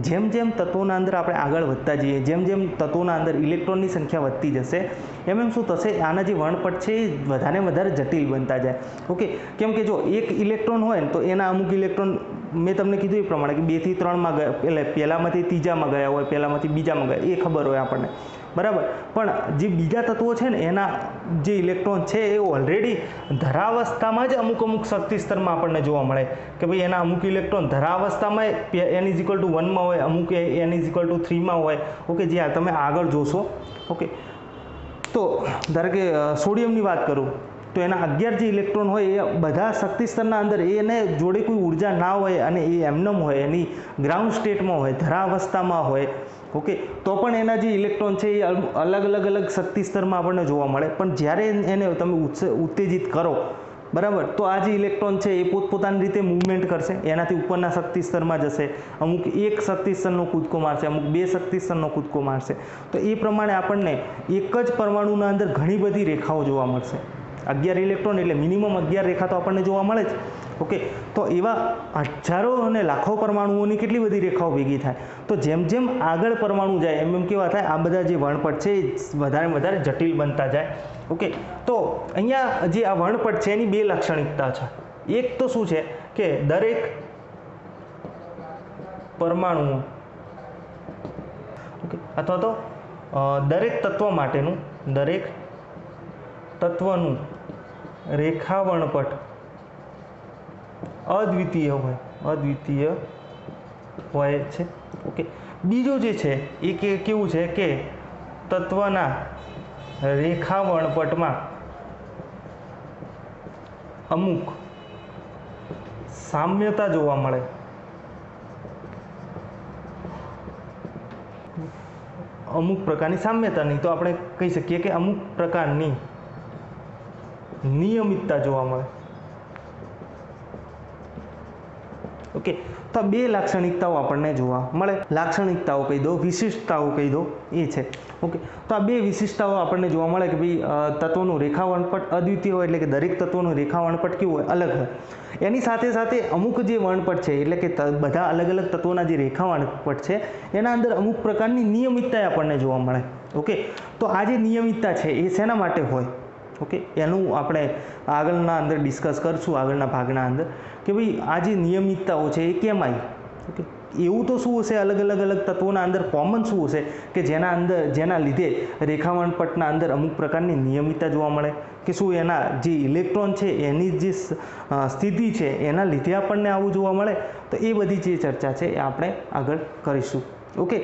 જેમ જેમ તત્વોના અંદર આપણે આગળ વધતા જઈએ, જેમ જેમ તત્વોના અંદર ઇલેક્ટ્રોનની સંખ્યા વધતી જશે, એમ શું થશે, આના જે વર્ણપટ છે એ વધારે જટિલ બનતા જાય. ઓકે, કેમ કે જો એક ઇલેક્ટ્રોન હોય ને તો એના અમુક ઇલેક્ટ્રોન મેં તમને કીધું એ પ્રમાણે કે 2 થી 3માં ગયા, એટલે પહેલામાંથી ત્રીજામાં ગયા હોય, પહેલામાંથી બીજામાં ગયા, એ ખબર હોય આપણને, બરાબર. પણ જે બીજા તત્વો છે ને એના જે ઇલેક્ટ્રોન છે એ ઓલરેડી ધરાવસ્થામાં જ અમુક શક્તિ સ્તરમાં આપણને જોવા મળે કે ભાઈ એના અમુક ઇલેક્ટ્રોન ધરાવસ્થામાં n=1 માં હોય, અમુક n=3 માં હોય. ઓકે, જે તમે આગળ જોશો. ઓકે, તો ધારો કે સોડિયમની વાત કરું તો એના 11 જે ઇલેક્ટ્રોન હોય એ બધા શક્તિ સ્તરના અંદર એને જોડે કોઈ ઉર્જા ના હોય અને એ એમનેમ હોય, એની ગ્રાઉન્ડ સ્ટેટમાં હોય, ધરાવસ્થામાં હોય. ઓકે, તો પણ એના જે ઇલેક્ટ્રોન છે એ અલગ શક્તિ સ્તરમાં આપણને જોવા મળે. પણ જ્યારે એને તમે ઉત્તેજિત કરો, બરાબર, તો આ જે ઇલેક્ટ્રોન છે એ પોતપોતાની રીતે મૂવમેન્ટ કરશે, એનાથી ઉપરના શક્તિ સ્તરમાં જશે, અમુક એક શક્તિ સ્તરનો કૂદકો મારશે, અમુક 2 શક્તિ સ્તરનો કૂદકો મારશે. તો એ પ્રમાણે આપણને એક જ પરમાણુના અંદર ઘણી બધી રેખાઓ જોવા મળશે. 11 ઇલેક્ટ્રોન એટલે મિનિમમ 11 રેખા તો આપણને જોવા મળે જ. ઓકે, તો એવા હજારો અને લાખો પરમાણુઓની કેટલી બધી રેખાઓ ભેગી થાય. તો જેમ જેમ આગળ પરમાણુ જાય એમ કેવા થાય, આ બધા જે વર્ણપટ છે એ વધારે જટિલ બનતા જાય. ઓકે, તો અહીંયા જે આ વર્ણપટ છે એની 2 લાક્ષણિકતા છે. એક તો શું છે કે દરેક પરમાણુ, ઓકે, અથવા તો દરેક તત્વ માટેનું, દરેક તત્વનું રેખા વર્ણપટ અદ્વિતીય હોય છે. ઓકે, બીજું જે છે એ કેવું છે કે તત્વના રેખા વર્ણપટમાં અમુક સામ્યતા જોવા મળે. અમુક પ્રકારની સામ્યતા નહીં તો આપણે કહી શકીએ કે અમુક પ્રકારની નિયમિતતા જોવા મળે. ઓકે, તો આ 2 લાક્ષણિકતાઓ આપણને જોવા મળે. લાક્ષણિકતાઓ કહી દો, વિશિષ્ટતાઓ કહી દો, એ છે. ઓકે, તો આ 2 વિશિષ્ટતાઓ આપણને જોવા મળે કે ભાઈ તત્વોનું રેખા વર્ણપટ અદ્વિતીય હોય, એટલે કે દરેક તત્વોનું રેખા વર્ણપટ કેવું હોય, અલગ હોય. એની સાથે સાથે અમુક જે વર્ણપટ છે, એટલે કે બધા અલગ તત્વોના જે રેખા વર્ણપટ છે એના અંદર અમુક પ્રકારની નિયમિતતા આપણને જોવા મળે. ઓકે, તો આ જે નિયમિતતા છે એ શેના માટે હોય? ઓકે, એનું આપણે આગળના અંદર ડિસ્કસ કરશું, આગળના ભાગના અંદર, કે ભાઈ આ જે નિયમિતતાઓ છે એ કેમ આવી. ઓકે, એવું તો શું હશે અલગ તત્વોના અંદર કોમન શું હશે કે જેના લીધે રેખા વર્ણપટના અંદર અમુક પ્રકારની નિયમિતતા જોવા મળે, કે શું એના જે ઇલેક્ટ્રોન છે એની જે સ્થિતિ છે એના લીધે આપણને આવું જોવા મળે. તો એ બધી જે ચર્ચા છે એ આપણે આગળ કરીશું. ઓકે.